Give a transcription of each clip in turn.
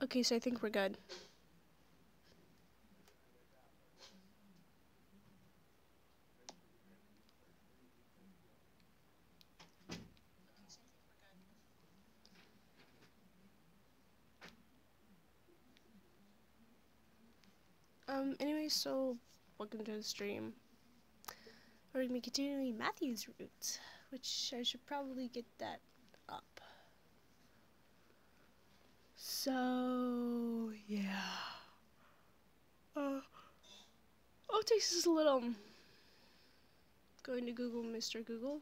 Okay, so I think we're good. Anyway, so welcome to the stream. We're gonna be continuing Matthew's route, which I should probably get that up. So yeah. Oh, it takes us a little going to Google, Mr. Google.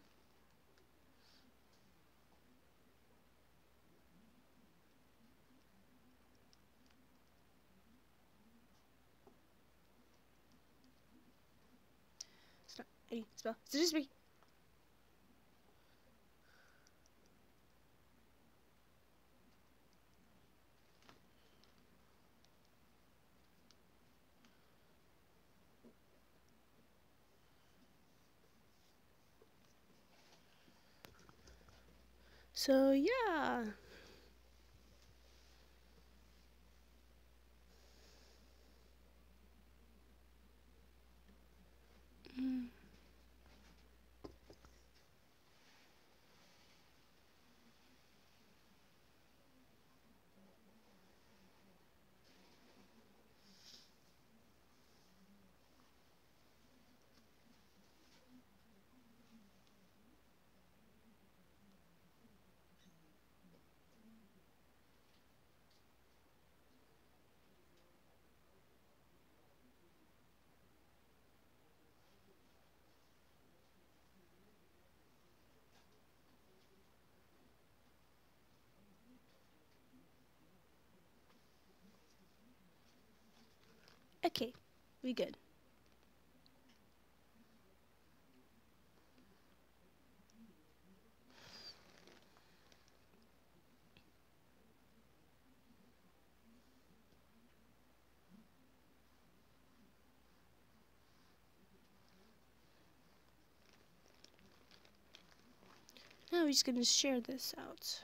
It's not any spell. Seduce me. So yeah. Okay, we good. Now we're just gonna share this out.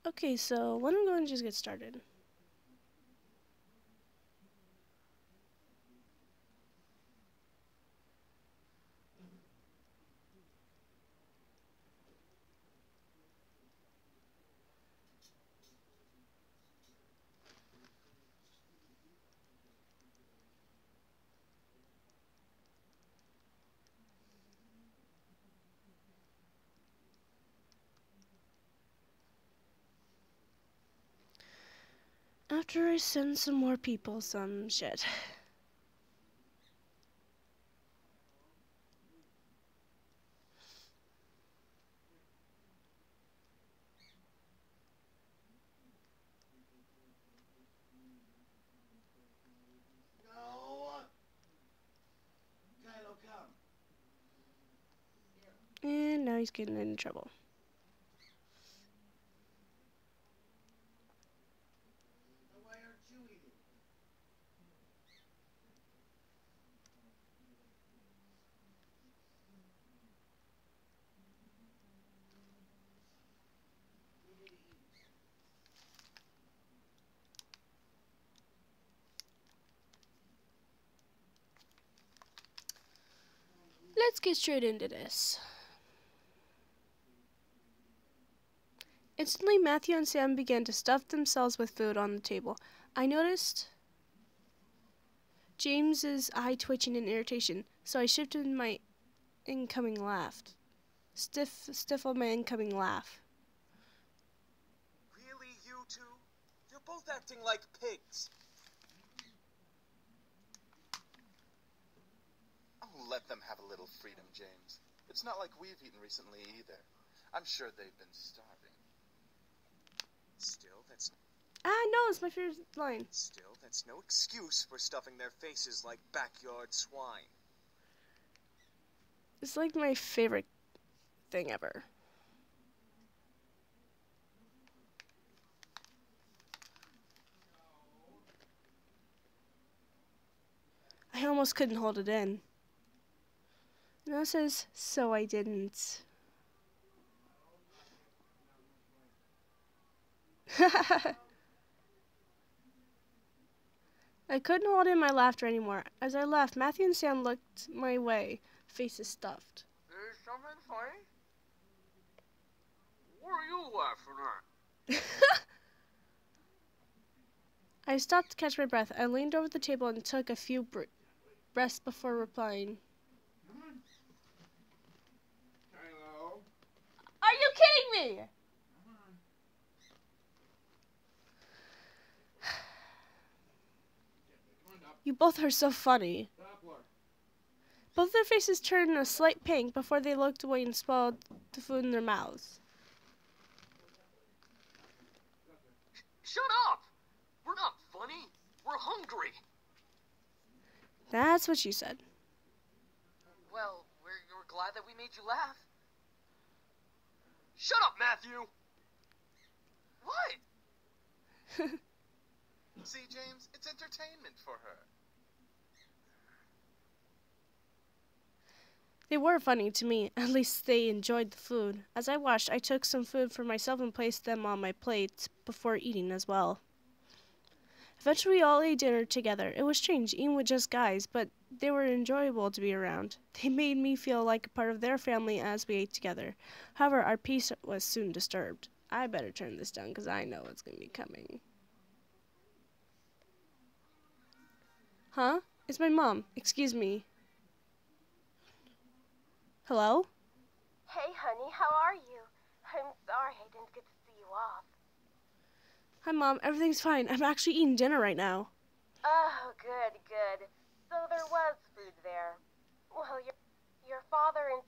Okay, so when I'm going to just get started. After I send some more people some shit. And now he's getting into trouble. Let's get straight into this. Instantly, Matthew and Sam began to stuff themselves with food on the table. I noticed James's eye twitching in irritation, so I shifted my incoming laugh. Stifled my incoming laugh. Really, you two? You're both acting like pigs. Let them have a little freedom, James. It's not like we've eaten recently either. I'm sure they've been starving. Still, that's No, it's my favorite line. Still, that's no excuse for stuffing their faces like backyard swine. It's like my favorite thing ever. I almost couldn't hold it in. Now it says, so I didn't. I couldn't hold in my laughter anymore. As I left, Matthew and Sam looked my way, faces stuffed. Is something funny? What are you laughing at? I stopped to catch my breath. I leaned over the table and took a few breaths before replying. Hello? Are you kidding me? You both are so funny. Both their faces turned a slight pink before they looked away and swallowed the food in their mouths. Shut up! We're not funny. We're hungry. That's what she said. Well, we're glad that we made you laugh. Shut up, Matthew! What? See, James, it's entertainment for her. They were funny to me. At least they enjoyed the food. As I watched, I took some food for myself and placed them on my plate before eating as well. Eventually, we all ate dinner together. It was strange, eating with just guys, but they were enjoyable to be around. They made me feel like a part of their family as we ate together. However, our peace was soon disturbed. I better turn this down because I know it's going to be coming. Huh? It's my mom. Excuse me. Hello? Hey, honey, how are you? I'm sorry I didn't get to see you off. Hi, Mom. Everything's fine. I'm actually eating dinner right now. Oh, good, good. So there was food there. Well, your father and...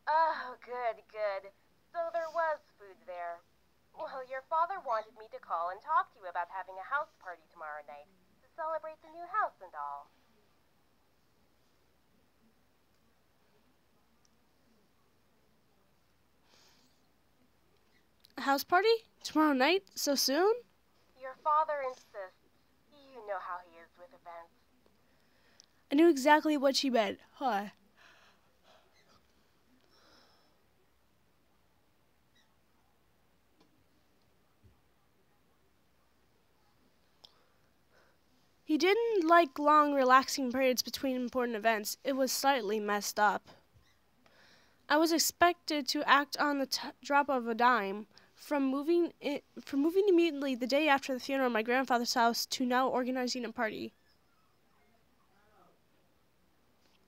Oh, good, good. So there was food there. Well, your father wanted me to call and talk to you about having a house party tomorrow night to celebrate the new house and all. A house party? Tomorrow night? So soon? Your father insists. You know how he is with events. I knew exactly what she meant. Huh. He didn't like long, relaxing periods between important events. It was slightly messed up. I was expected to act on the drop of a dime, from moving immediately the day after the funeral at my grandfather's house to now organizing a party.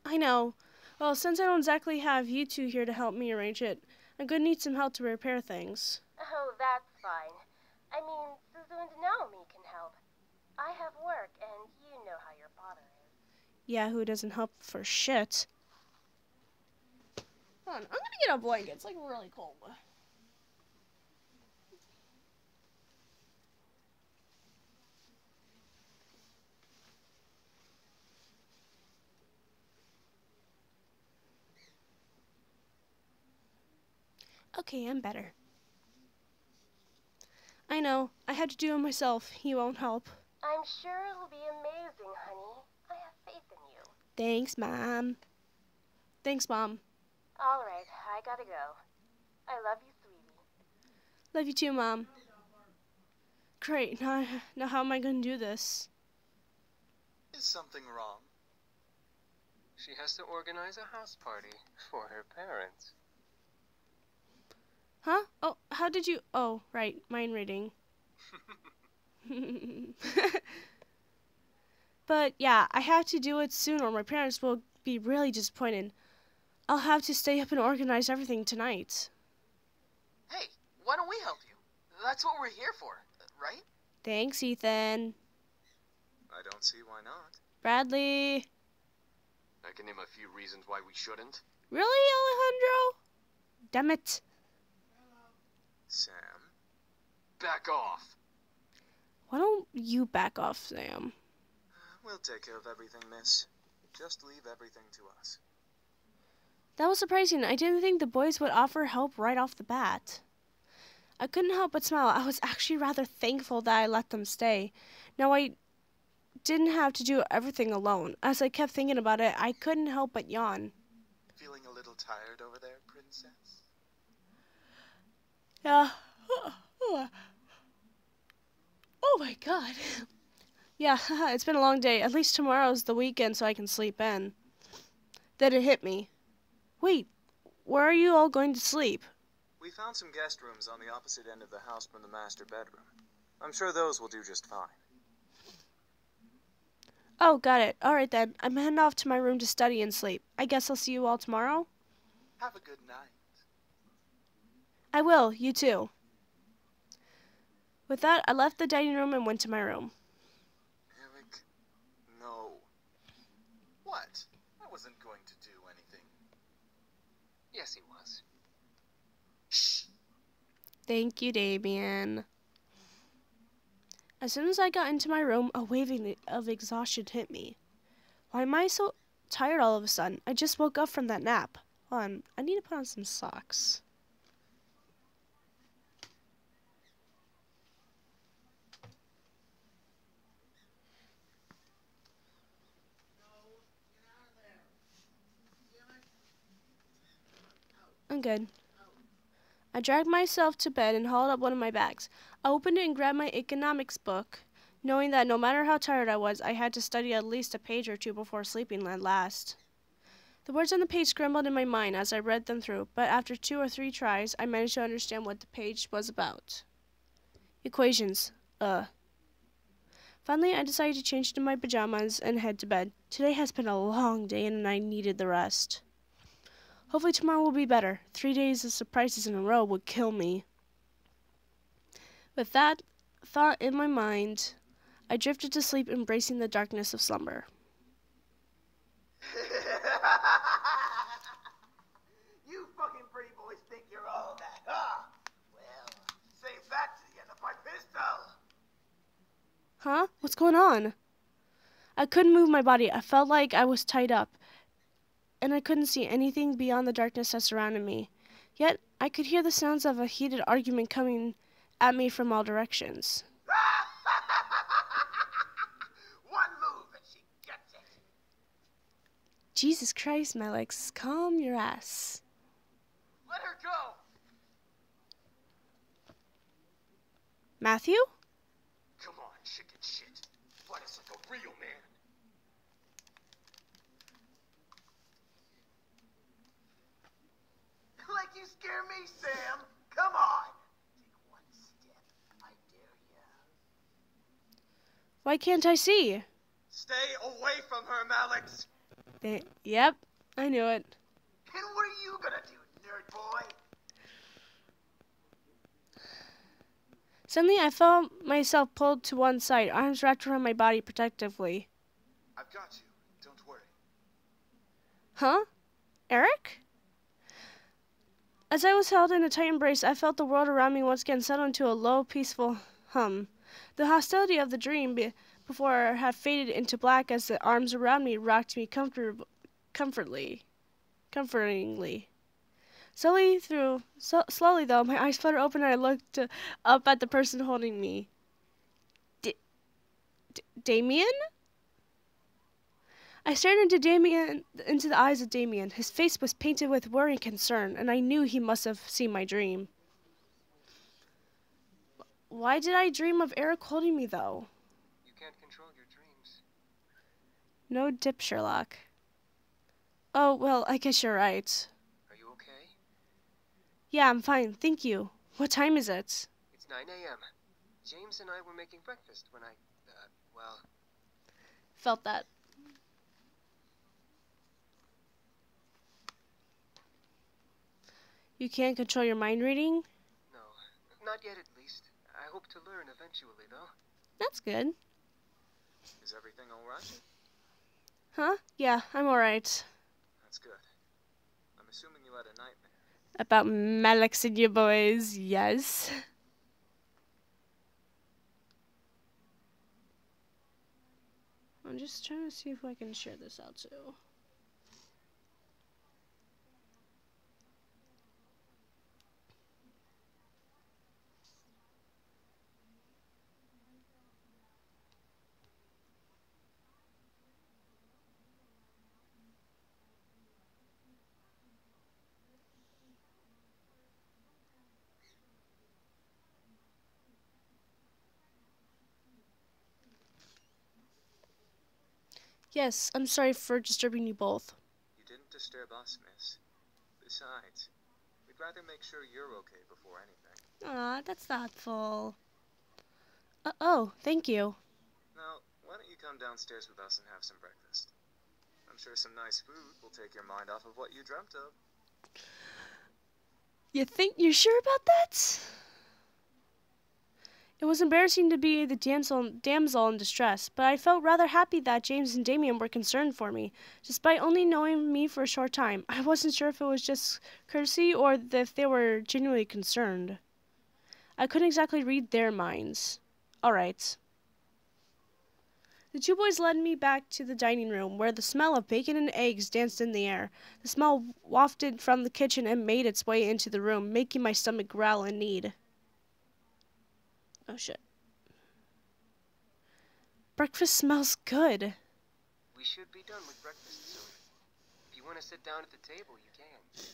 I know. Well, since I don't exactly have you two here to help me arrange it, I'm going to need some help to repair things. Oh, that's fine. I mean, Suzu and Naomi can help. I have work, and you know how your father is. Yeah, who doesn't help for shit? Hold on, I'm gonna get a blanket. It's like really cold. Okay, I'm better. I know. I had to do it myself. He won't help. I'm sure it'll be amazing, honey. I have faith in you. Thanks, Mom. Thanks, Mom. All right, I gotta go. I love you, sweetie. Love you too, Mom. Great. Now how am I going to do this? Is something wrong? She has to organize a house party for her parents. Huh? Oh, how did you... Oh, right. Mind reading. But, yeah, I have to do it soon or my parents will be really disappointed. I'll have to stay up and organize everything tonight. Hey, why don't we help you? That's what we're here for, right? Thanks, Ethan. I don't see why not. Bradley. I I can name a few reasons why we shouldn't. Really, Alejandro? Damn it. Sam, back off. Why don't you back off, Sam? We'll take care of everything, miss. Just leave everything to us. That was surprising. I didn't think the boys would offer help right off the bat. I couldn't help but smile. I was actually rather thankful that I let them stay. Now I didn't have to do everything alone. As I kept thinking about it, I couldn't help but yawn. Feeling a little tired over there, princess? Yeah. Oh my god. Yeah, it's been a long day. At least tomorrow's the weekend so I can sleep in. Then it hit me. Wait, where are you all going to sleep? We found some guest rooms on the opposite end of the house from the master bedroom. I'm sure those will do just fine. Oh, got it. Alright then. I'm heading off to my room to study and sleep. I guess I'll see you all tomorrow? Have a good night. I will. You too. With that, I left the dining room and went to my room. Eric, no. What? I wasn't going to do anything. Yes, he was. Shh. Thank you, Damien. As soon as I got into my room, a wave of exhaustion hit me. Why am I so tired all of a sudden? I just woke up from that nap. Hold on, I need to put on some socks. I'm good. I dragged myself to bed and hauled up one of my bags. I opened it and grabbed my economics book, knowing that no matter how tired I was, I had to study at least a page or two before sleeping at last. The words on the page scrambled in my mind as I read them through, but after 2 or 3 tries, I managed to understand what the page was about. Equations. Finally, I decided to change into my pajamas and head to bed. Today has been a long day and I needed the rest. Hopefully tomorrow will be better. 3 days of surprises in a row would kill me. With that thought in my mind, I drifted to sleep, embracing the darkness of slumber. You fucking pretty boys think you're all that, huh? Well, save that to the end of my pistol. Huh? What's going on? I couldn't move my body. I felt like I was tied up, and I couldn't see anything beyond the darkness that surrounded me. Yet, I could hear the sounds of a heated argument coming at me from all directions. One move and she gets it. Jesus Christ, Melix, calm your ass. Let her go. Matthew? Come on, chicken shit. Fight us like a real man. Like you scare me, Sam. Come on. Take one step. I dare ya. Why can't I see? Stay away from her, Malix. Yep, I knew it. And what are you gonna do, nerd boy? Suddenly, I felt myself pulled to one side, arms wrapped around my body protectively. I've got you. Don't worry. Huh? Eric? As I was held in a tight embrace, I felt the world around me once again settle into a low, peaceful hum. The hostility of the dream before had faded into black as the arms around me rocked me comfortingly. Slowly though, my eyes fluttered open and I looked up at the person holding me. Damien? I stared into the eyes of Damien. His face was painted with worry and concern, and I knew he must have seen my dream. Why did I dream of Eric holding me, though? You can't control your dreams. No dip, Sherlock. Oh, well, I guess you're right. Are you okay? Yeah, I'm fine, thank you. What time is it? It's 9 a.m. James and I were making breakfast when well... Felt that. You can't control your mind reading? No, not yet at least. I hope to learn eventually, though. That's good. Is everything all right? Huh? Yeah, I'm alright. That's good. I'm assuming you had a nightmare. About Malex and you boys, yes. I'm just trying to see if I can share this out too. Yes, I'm sorry for disturbing you both. You didn't disturb us, miss. Besides, we'd rather make sure you're okay before anything. Aw, that's thoughtful. Oh, thank you. Now, why don't you come downstairs with us and have some breakfast? I'm sure some nice food will take your mind off of what you dreamt of. You're sure about that? It was embarrassing to be the damsel in distress, but I felt rather happy that James and Damien were concerned for me. Despite only knowing me for a short time, I wasn't sure if it was just courtesy or if they were genuinely concerned. I couldn't exactly read their minds. Alright. The two boys led me back to the dining room, where the smell of bacon and eggs danced in the air. The smell wafted from the kitchen and made its way into the room, making my stomach growl in need. Oh shit. Breakfast smells good. We should be done with breakfast soon. If you want to sit down at the table, you can.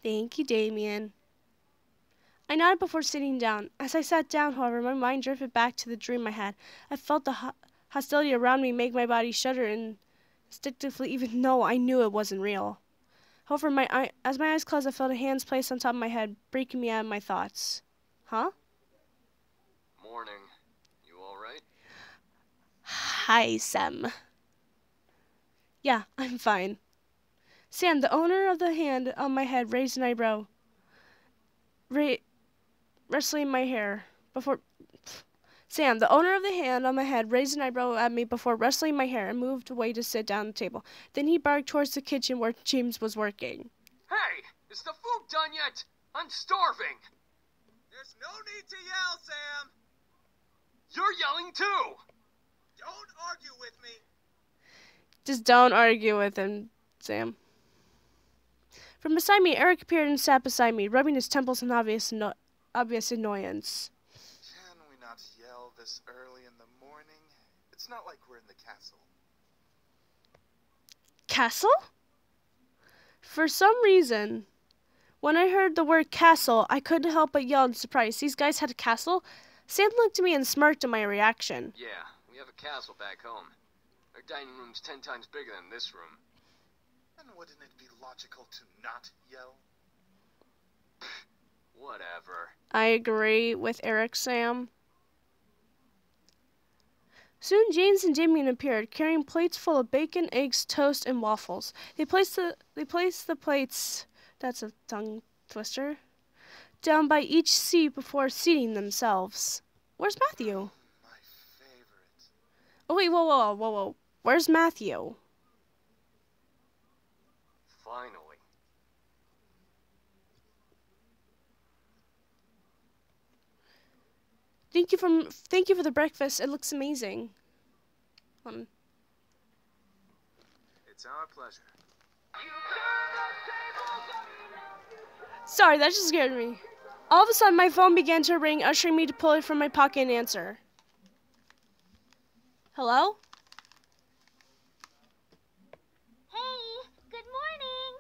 Thank you, Damien. I nodded before sitting down. As I sat down, however, my mind drifted back to the dream I had. I felt the hostility around me make my body shudder instinctively, even though I knew it wasn't real. However, as my eyes closed, I felt a hand placed on top of my head, breaking me out of my thoughts. Huh? Morning. You alright? Hi, Sam. Yeah, I'm fine. Sam, the owner of the hand on my head, raised an eyebrow, wrestling my hair before. Sam, the owner of the hand on my head, raised an eyebrow at me before wrestling my hair and moved away to sit down at the table. Then he barked towards the kitchen where James was working. Hey! Is the food done yet? I'm starving! There's no need to yell, Sam! You're yelling too! Don't argue with me! Just don't argue with him, Sam. From beside me, Eric appeared and sat beside me, rubbing his temples in obvious annoyance. Can we not yell this early in the morning? It's not like we're in the castle. Castle? For some reason, when I heard the word castle, I couldn't help but yell in surprise. These guys had a castle? Sam looked at me and smirked at my reaction. Yeah, we have a castle back home. Our dining room's 10 times bigger than this room. And wouldn't it be logical to not yell? Whatever. I agree with Eric, Sam. Soon James and Damien appeared, carrying plates full of bacon, eggs, toast, and waffles. They placed the plates, that's a tongue twister, down by each seat before seating themselves. Where's Matthew? My favorite. Oh wait, whoa. Where's Matthew? Finally. Thank you for the breakfast. It looks amazing. It's our pleasure. Sorry, that just scared me. All of a sudden, my phone began to ring, ushering me to pull it from my pocket and answer. Hello? Hey, good morning.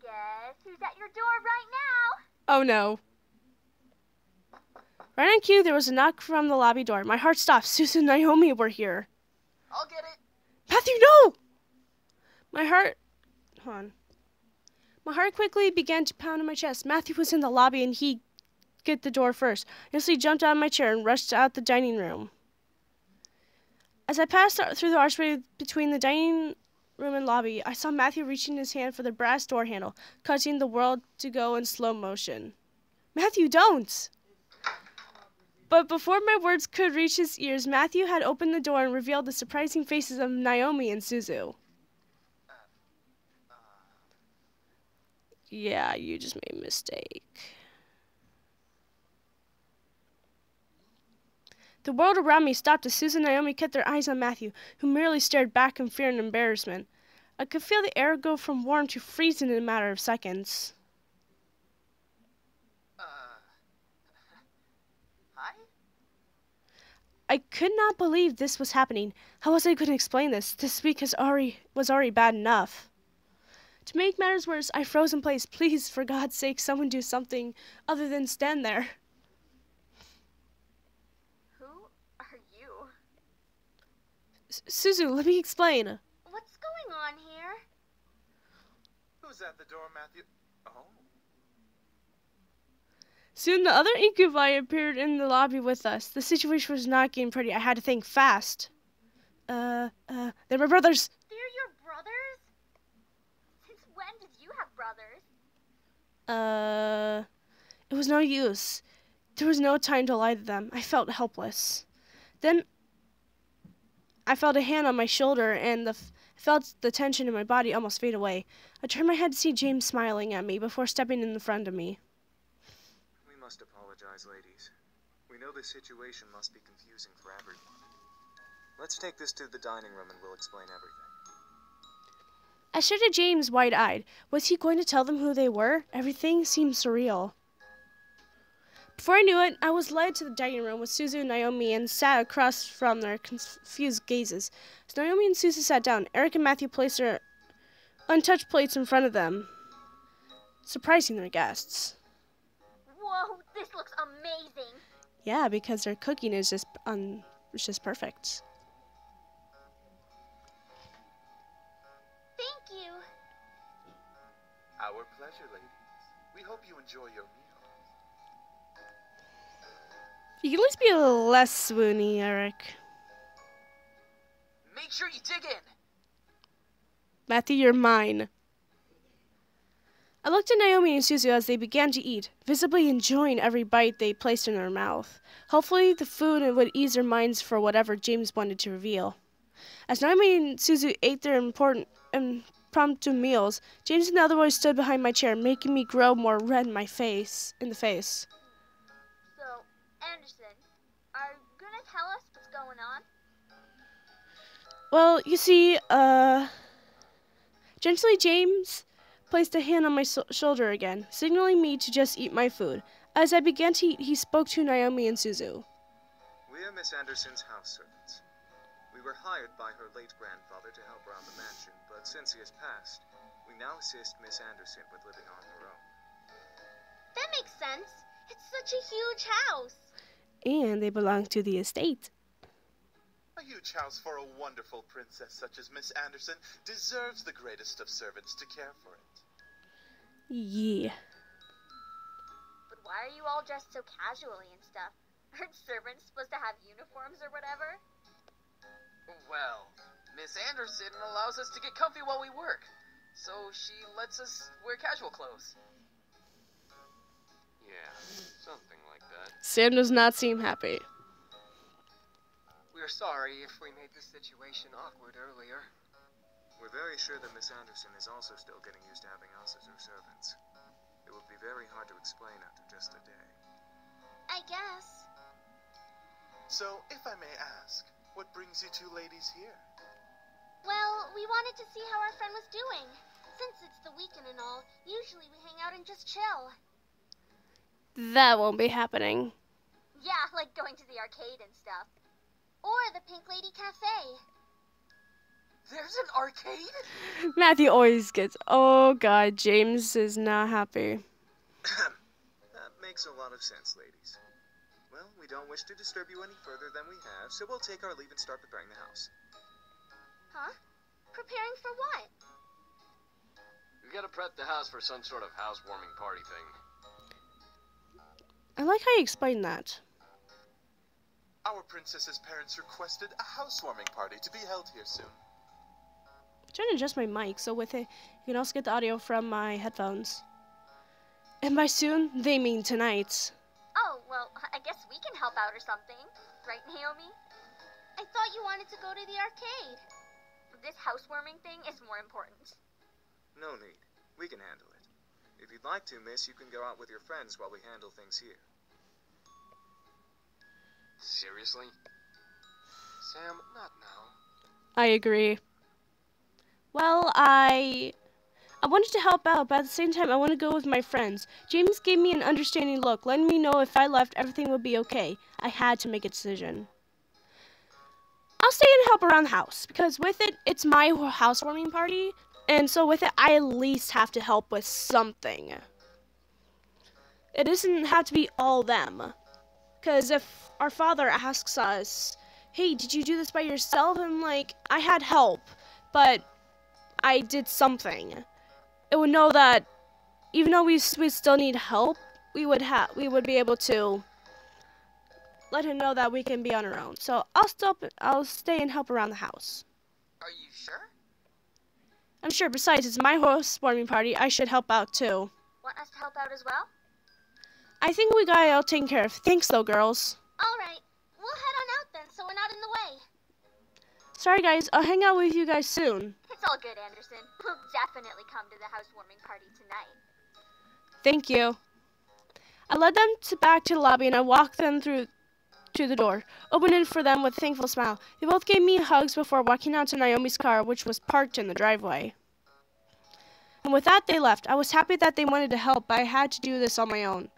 Guess who's at your door right now? Oh no. Right on cue, there was a knock from the lobby door. My heart stopped. Susan and Naomi were here. I'll get it. Matthew, no! My heart quickly began to pound in my chest. Matthew was in the lobby and he got the door first. I instantly jumped out of my chair and rushed out the dining room. As I passed through the archway between the dining room and lobby, I saw Matthew reaching his hand for the brass door handle, causing the world to go in slow motion. Matthew, don't! But before my words could reach his ears, Matthew had opened the door and revealed the surprising faces of Naomi and Suzu. Yeah, you just made a mistake. The world around me stopped as Susan and Naomi kept their eyes on Matthew, who merely stared back in fear and embarrassment. I could feel the air go from warm to freezing in a matter of seconds. Hi? I could not believe this was happening. How was I going to explain this? This week was already bad enough. To make matters worse, I froze in place. Please, for God's sake, someone do something other than stand there. Who are you? Suzu, let me explain. What's going on here? Who's at the door, Matthew? Oh. Soon the other incubi appeared in the lobby with us. The situation was not getting pretty. I had to think fast. They're my brothers. They're your brothers? Since when did you have brothers? It was no use. There was no time to lie to them. I felt helpless. Then I felt a hand on my shoulder and felt the tension in my body almost fade away. I turned my head to see James smiling at me before stepping in front of me. We must apologize, ladies. We know this situation must be confusing for everyone. Let's take this to the dining room and we'll explain everything. I stared at James wide-eyed. Was he going to tell them who they were? Everything seemed surreal. Before I knew it, I was led to the dining room with Suzu and Naomi and sat across from their confused gazes. As Naomi and Suzu sat down, Eric and Matthew placed their untouched plates in front of them, surprising their guests. Whoa, this looks amazing. Yeah, because their cooking is just perfect. Thank you. Our pleasure, ladies. We hope you enjoy your meal. You can at least be a little less swoony, Eric. Make sure you dig in. Matthew, you're mine. I looked at Naomi and Suzu as they began to eat, visibly enjoying every bite they placed in their mouth. Hopefully, the food would ease their minds for whatever James wanted to reveal. As Naomi and Suzu ate their impromptu meals, James and the other boys stood behind my chair, making me grow more red in the face. So, Anderson, are you gonna tell us what's going on? Well, you see, gently James placed a hand on my shoulder again, signaling me to just eat my food. As I began to eat, he spoke to Naomi and Suzu. We are Miss Anderson's house servants. We were hired by her late grandfather to help around the mansion, but since he has passed, we now assist Miss Anderson with living on her own. That makes sense. It's such a huge house. And they belong to the estate. A huge house for a wonderful princess such as Miss Anderson deserves the greatest of servants to care for it. Yeah. But why are you all dressed so casually and stuff? Aren't servants supposed to have uniforms or whatever? Well, Miss Anderson allows us to get comfy while we work, so she lets us wear casual clothes. Yeah, something like that. Sam does not seem happy. We're sorry if we made this situation awkward earlier. We're very sure that Miss Anderson is also still getting used to having us as her servants. It would be very hard to explain after just a day. I guess. So, if I may ask, what brings you two ladies here? Well, we wanted to see how our friend was doing. Since it's the weekend and all, usually we hang out and just chill. That won't be happening. Yeah, like going to the arcade and stuff. Or the Pink Lady Cafe. There's an arcade? Matthew always gets, oh god, James is not happy. That makes a lot of sense, ladies. Well, we don't wish to disturb you any further than we have, so we'll take our leave and start preparing the house. Huh? Preparing for what? We gotta prep the house for some sort of housewarming party thing. I like how you explained that. Our princess's parents requested a housewarming party to be held here soon. I'm trying to adjust my mic, so with it, you can also get the audio from my headphones. And by soon, they mean tonight. Oh, Well, I guess we can help out or something. Right, Naomi? I thought you wanted to go to the arcade. This housewarming thing is more important. No need. We can handle it. If you'd like to, miss, you can go out with your friends while we handle things here. Seriously? Sam, not now. I agree. Well, I wanted to help out, but at the same time, I want to go with my friends. James gave me an understanding look, letting me know if I left, everything would be okay. I had to make a decision. I'll stay and help around the house, because with it, it's my housewarming party, and so with it, I at least have to help with something. It doesn't have to be all them. Because if our father asks us, hey, did you do this by yourself? And like, I had help, but I did something. It would know that even though we still need help, we would be able to let him know that we can be on our own. So I'll stay and help around the house. Are you sure? I'm sure. Besides, it's my housewarming party. I should help out too. Want us to help out as well? I think we got it all taken care of. Thanks, though, girls. All right. We'll head on out then, so we're not in the way. Sorry, guys. I'll hang out with you guys soon. It's all good, Anderson. We'll definitely come to the housewarming party tonight. Thank you. I led them back to the lobby, and I walked them through to the door, opened it for them with a thankful smile. They both gave me hugs before walking out to Naomi's car, which was parked in the driveway. And with that, they left. I was happy that they wanted to help, but I had to do this on my own.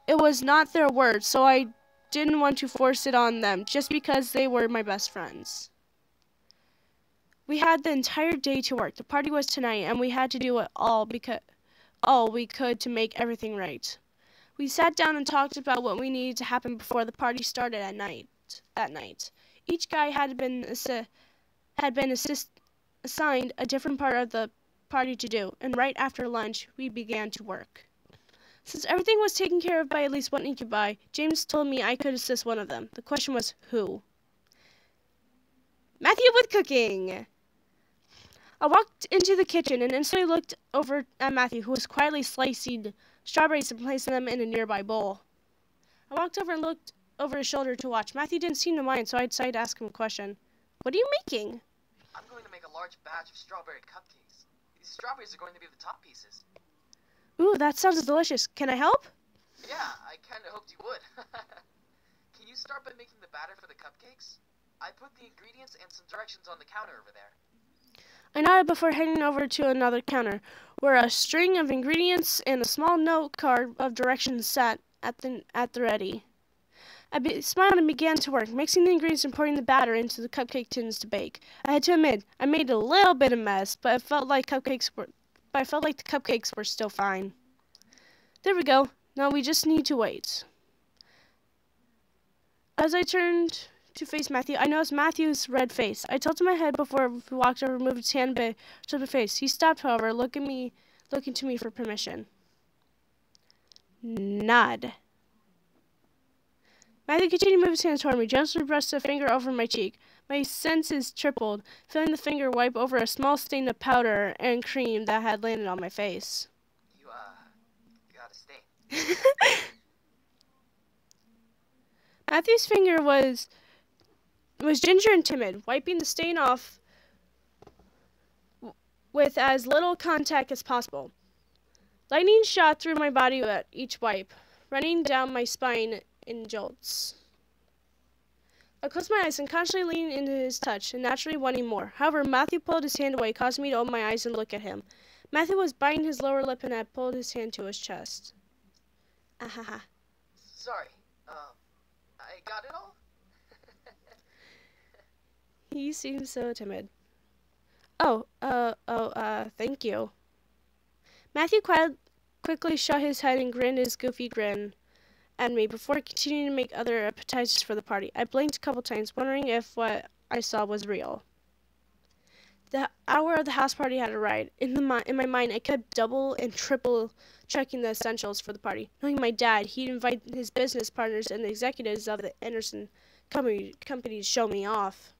It was not their word, so I didn't want to force it on them just because they were my best friends. We had the entire day to work. The party was tonight, and we had to do it all we could to make everything right. We sat down and talked about what we needed to happen before the party started at night. Each guy had been assigned a different part of the party to do, and right after lunch, we began to work. Since everything was taken care of by at least one incubi, James told me I could assist one of them. The question was, who? Matthew with cooking! I walked into the kitchen and instantly looked over at Matthew, who was quietly slicing strawberries and placing them in a nearby bowl. I walked over and looked over his shoulder to watch. Matthew didn't seem to mind, so I decided to ask him a question. What are you making? I'm going to make a large batch of strawberry cupcakes. These strawberries are going to be the top pieces. Ooh, that sounds delicious. Can I help? Yeah, I kind of hoped you would. Can you start by making the batter for the cupcakes? I put the ingredients and some directions on the counter over there. I nodded before heading over to another counter, where a string of ingredients and a small note card of directions sat at the ready. I smiled and began to work, mixing the ingredients and pouring the batter into the cupcake tins to bake. I had to admit, I made a little bit of mess, but I felt like the cupcakes were still fine. There we go. Now we just need to wait. As I turned to face Matthew, I noticed Matthew's red face. I tilted my head before he walked over and moved his hand to my face. He stopped, however, looking to me for permission. Nod. Matthew continued to move his hand toward me, gently pressed a finger over my cheek. My senses tripled, feeling the finger wipe over a small stain of powder and cream that had landed on my face. You got a stain. Matthew's finger was ginger and timid, wiping the stain off with as little contact as possible. Lightning shot through my body at each wipe, running down my spine in jolts. I closed my eyes and consciously leaned into his touch, and naturally wanting more. However, Matthew pulled his hand away, causing me to open my eyes and look at him. Matthew was biting his lower lip and had pulled his hand to his chest. Ahaha. Sorry, I got it all? He seemed so timid. Thank you. Matthew quickly shut his head and grinned his goofy grin at me before continuing to make other appetizers for the party. I blinked a couple times, wondering if what I saw was real. The hour of the house party had arrived. In my mind, I kept double and triple checking the essentials for the party. Knowing my dad, he'd invite his business partners and the executives of the Anderson company to show me off.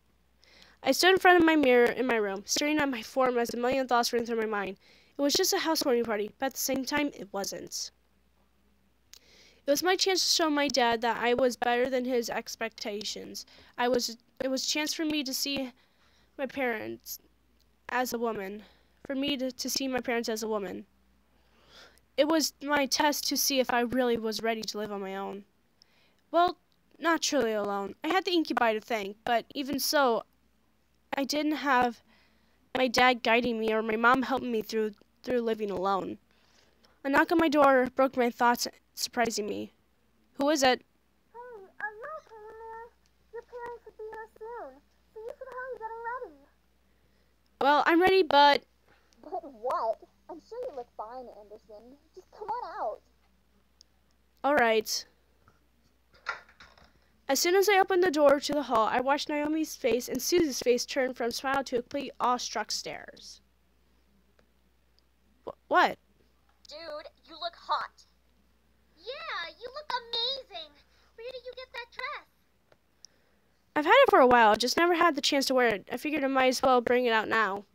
I stood in front of my mirror in my room, staring at my form as a million thoughts ran through my mind. It was just a housewarming party, but at the same time, it wasn't. It was my chance to show my dad that I was better than his expectations. It was a chance for me to see my parents as a woman. For me to see my parents as a woman. It was my test to see if I really was ready to live on my own. Well, not truly alone. I had the incubator to thank, but even so, I didn't have my dad guiding me or my mom helping me through living alone. A knock on my door broke my thoughts, surprising me. Who is it? Hey, you're okay in there? Your parents should be here soon, so you should hurry getting ready. Well, I'm ready, but... But what? I'm sure you look fine, Anderson. Just come on out. Alright. As soon as I opened the door to the hall, I watched Naomi's face and Susie's face turn from smile to a complete awestruck stares. What? Dude, you look hot. Yeah, you look amazing. Where did you get that dress? I've had it for a while, just never had the chance to wear it. I figured I might as well bring it out now.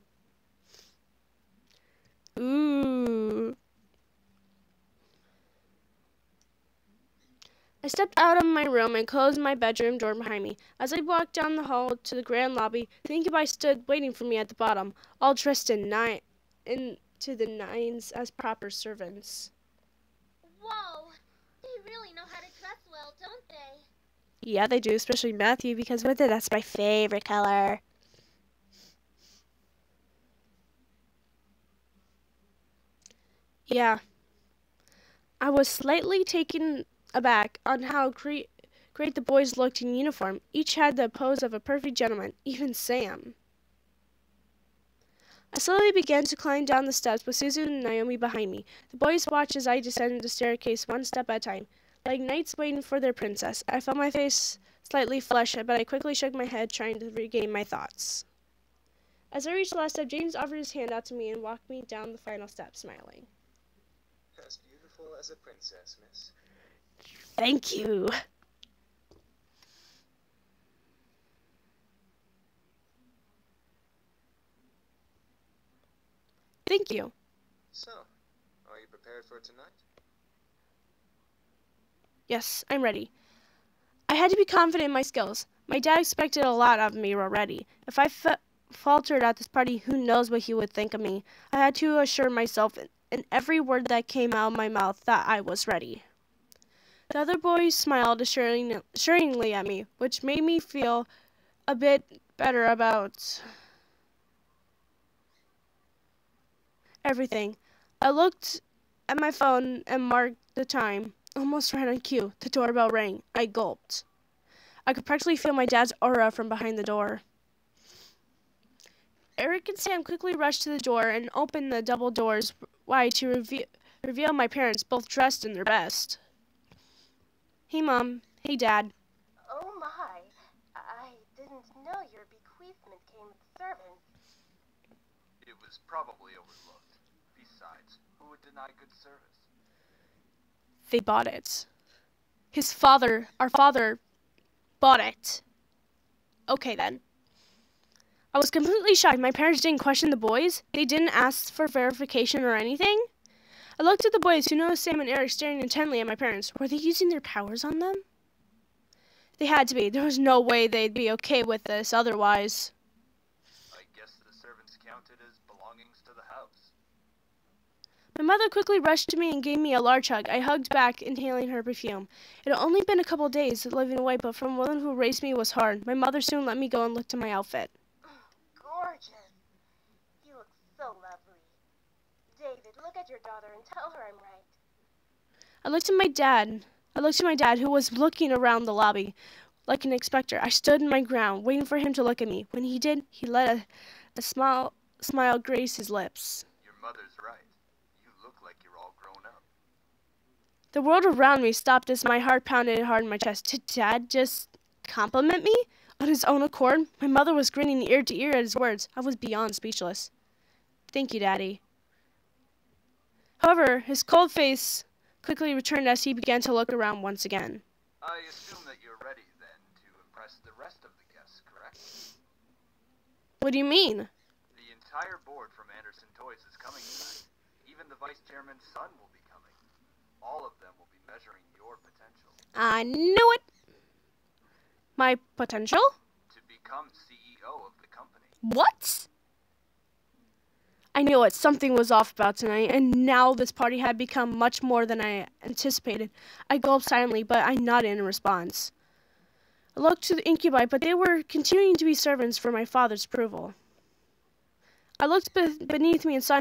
Ooh. I stepped out of my room and closed my bedroom door behind me. As I walked down the hall to the grand lobby, the incubi stood waiting for me at the bottom, all dressed into the nines as proper servants. Whoa, they really know how to dress well, don't they? Yeah, they do, especially Matthew, because with it, that's my favorite color. Yeah. I was slightly taken aback on how great the boys looked in uniform. Each had the pose of a perfect gentleman, even Sam. I slowly began to climb down the steps with Susan and Naomi behind me. The boys watched as I descended the staircase one step at a time, like knights waiting for their princess. I felt my face slightly flush, but I quickly shook my head, trying to regain my thoughts. As I reached the last step, James offered his hand out to me and walked me down the final step, smiling. As beautiful as a princess, miss. Thank you. Thank you. So, are you prepared for tonight? Yes, I'm ready. I had to be confident in my skills. My dad expected a lot of me already. If I faltered at this party, who knows what he would think of me. I had to assure myself in every word that came out of my mouth that I was ready. The other boys smiled assuringly at me, which made me feel a bit better about everything. I looked at my phone and marked the time. Almost right on cue. The doorbell rang. I gulped. I could practically feel my dad's aura from behind the door. Eric and Sam quickly rushed to the door and opened the double doors wide to reveal my parents, both dressed in their best. Hey, Mom. Hey, Dad. Oh my, I didn't know your bequeathment came with servants. It was probably overlooked. Besides, who would deny good service? They bought it. Our father, bought it. Okay, then. I was completely shocked. My parents didn't question the boys. They didn't ask for verification or anything. I looked at the boys who noticed Sam and Eric staring intently at my parents. Were they using their powers on them? They had to be. There was no way they'd be okay with this otherwise. I guess the servants counted as belongings to the house. My mother quickly rushed to me and gave me a large hug. I hugged back, inhaling her perfume. It had only been a couple of days living away, but from a woman who raised me was hard. My mother soon let me go and looked at my outfit. Gorgeous. You look so lovely. David, look at your daughter and tell her I'm right. I looked at my dad, who was looking around the lobby like an inspector. I stood my ground, waiting for him to look at me. When he did, he let a smile grace his lips. Your mother's right. You look like you're all grown up. The world around me stopped as my heart pounded hard in my chest. Did Dad just compliment me? On his own accord? My mother was grinning ear to ear at his words. I was beyond speechless. Thank you, Daddy. However, his cold face quickly returned as he began to look around once again. I assume that you're ready, then, to impress the rest of the guests, correct? What do you mean? The entire board from Anderson Toys is coming tonight. Even the vice chairman's son will be coming. All of them will be measuring your potential. I knew it! My potential? To become CEO of the company. What? I knew it. Something was off about tonight, and now this party had become much more than I anticipated. I gulped silently, but I nodded in response. I looked to the incubi, but they were continuing to be servants for my father's approval. I looked beneath me and saw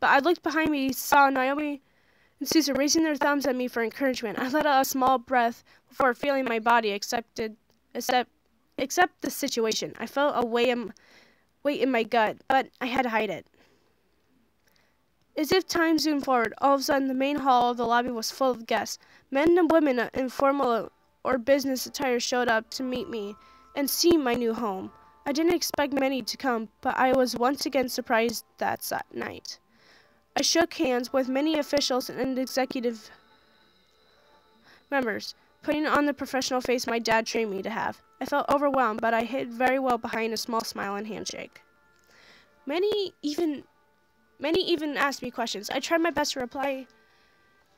I looked behind me, saw Naomi and Susan raising their thumbs at me for encouragement. I let out a small breath before feeling my body accept the situation. I felt a weight in my gut, but I had to hide it. As if time zoomed forward, all of a sudden the main hall of the lobby was full of guests. Men and women in formal or business attire showed up to meet me and see my new home. I didn't expect many to come, but I was once again surprised that night. I shook hands with many officials and executive members, putting on the professional face my dad trained me to have. I felt overwhelmed, but I hid very well behind a small smile and handshake. Many even asked me questions. I tried my best to reply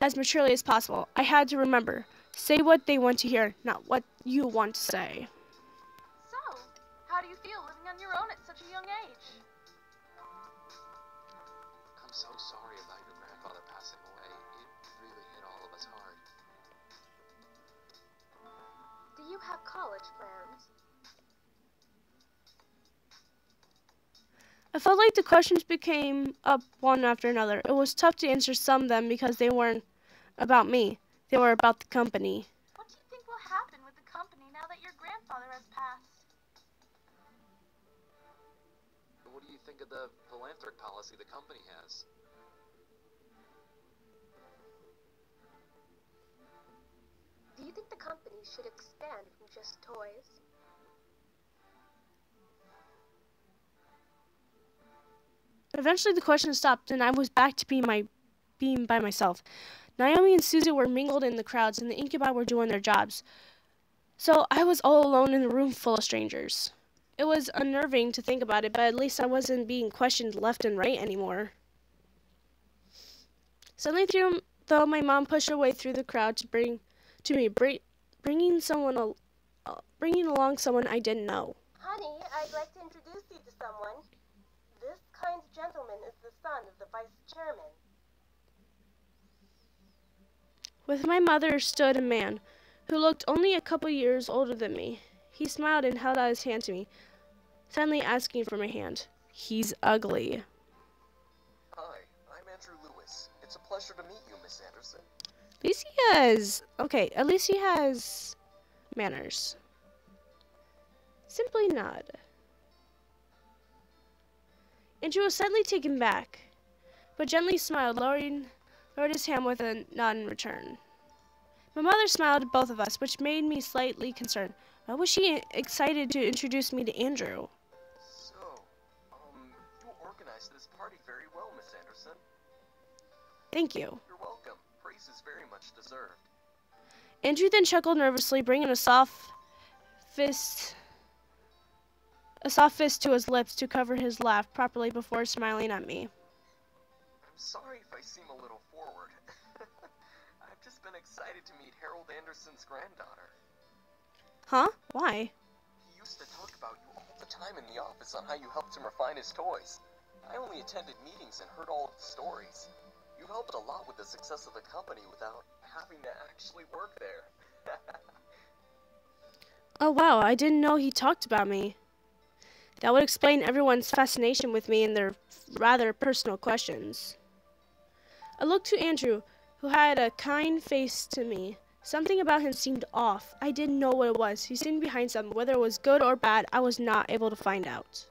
as maturely as possible. I had to remember, say what they want to hear, not what you want to say. So, how do you feel living on your own at such a young age? I'm so sorry about your grandfather passing away. It really hit all of us hard. Do you have college plans? I felt like the questions became up one after another. It was tough to answer some of them because they weren't about me. They were about the company. What do you think will happen with the company now that your grandfather has passed? What do you think of the philanthropic policy the company has? Do you think the company should expand from just toys? Eventually the question stopped and I was back to being by myself. Naomi and Susie were mingled in the crowds and the incubi were doing their jobs. So I was all alone in a room full of strangers. It was unnerving to think about it, but at least I wasn't being questioned left and right anymore. Suddenly, though, my mom pushed her way through the crowd to bringing along someone I didn't know. Honey, I'd like to introduce you to someone. This kind gentleman is the son of the vice chairman. With my mother stood a man who looked only a couple years older than me. He smiled and held out his hand to me, suddenly asking for my hand. He's ugly. Hi, I'm Andrew Lewis. It's a pleasure to meet you, Miss Anderson. At least he has manners. Simply nod. Andrew was suddenly taken back, but gently smiled, lowered his hand with a nod in return. My mother smiled at both of us, which made me slightly concerned. Why was she excited to introduce me to Andrew? So, you organized this party very well, Miss Anderson. Thank you. You're welcome. Praise is very much deserved. Andrew then chuckled nervously, bringing a soft fist to his lips to cover his laugh properly before smiling at me. I'm sorry if I seem a little forward. I've just been excited to meet Harold Anderson's granddaughter. Huh? Why? He used to talk about you all the time in the office on how you helped him refine his toys. I only attended meetings and heard all of the stories. You helped a lot with the success of the company without having to actually work there. Oh wow, I didn't know he talked about me. That would explain everyone's fascination with me and their rather personal questions. I looked to Andrew, who had a kind face to me. Something about him seemed off. I didn't know what it was. He seemed behind something. Whether it was good or bad, I was not able to find out.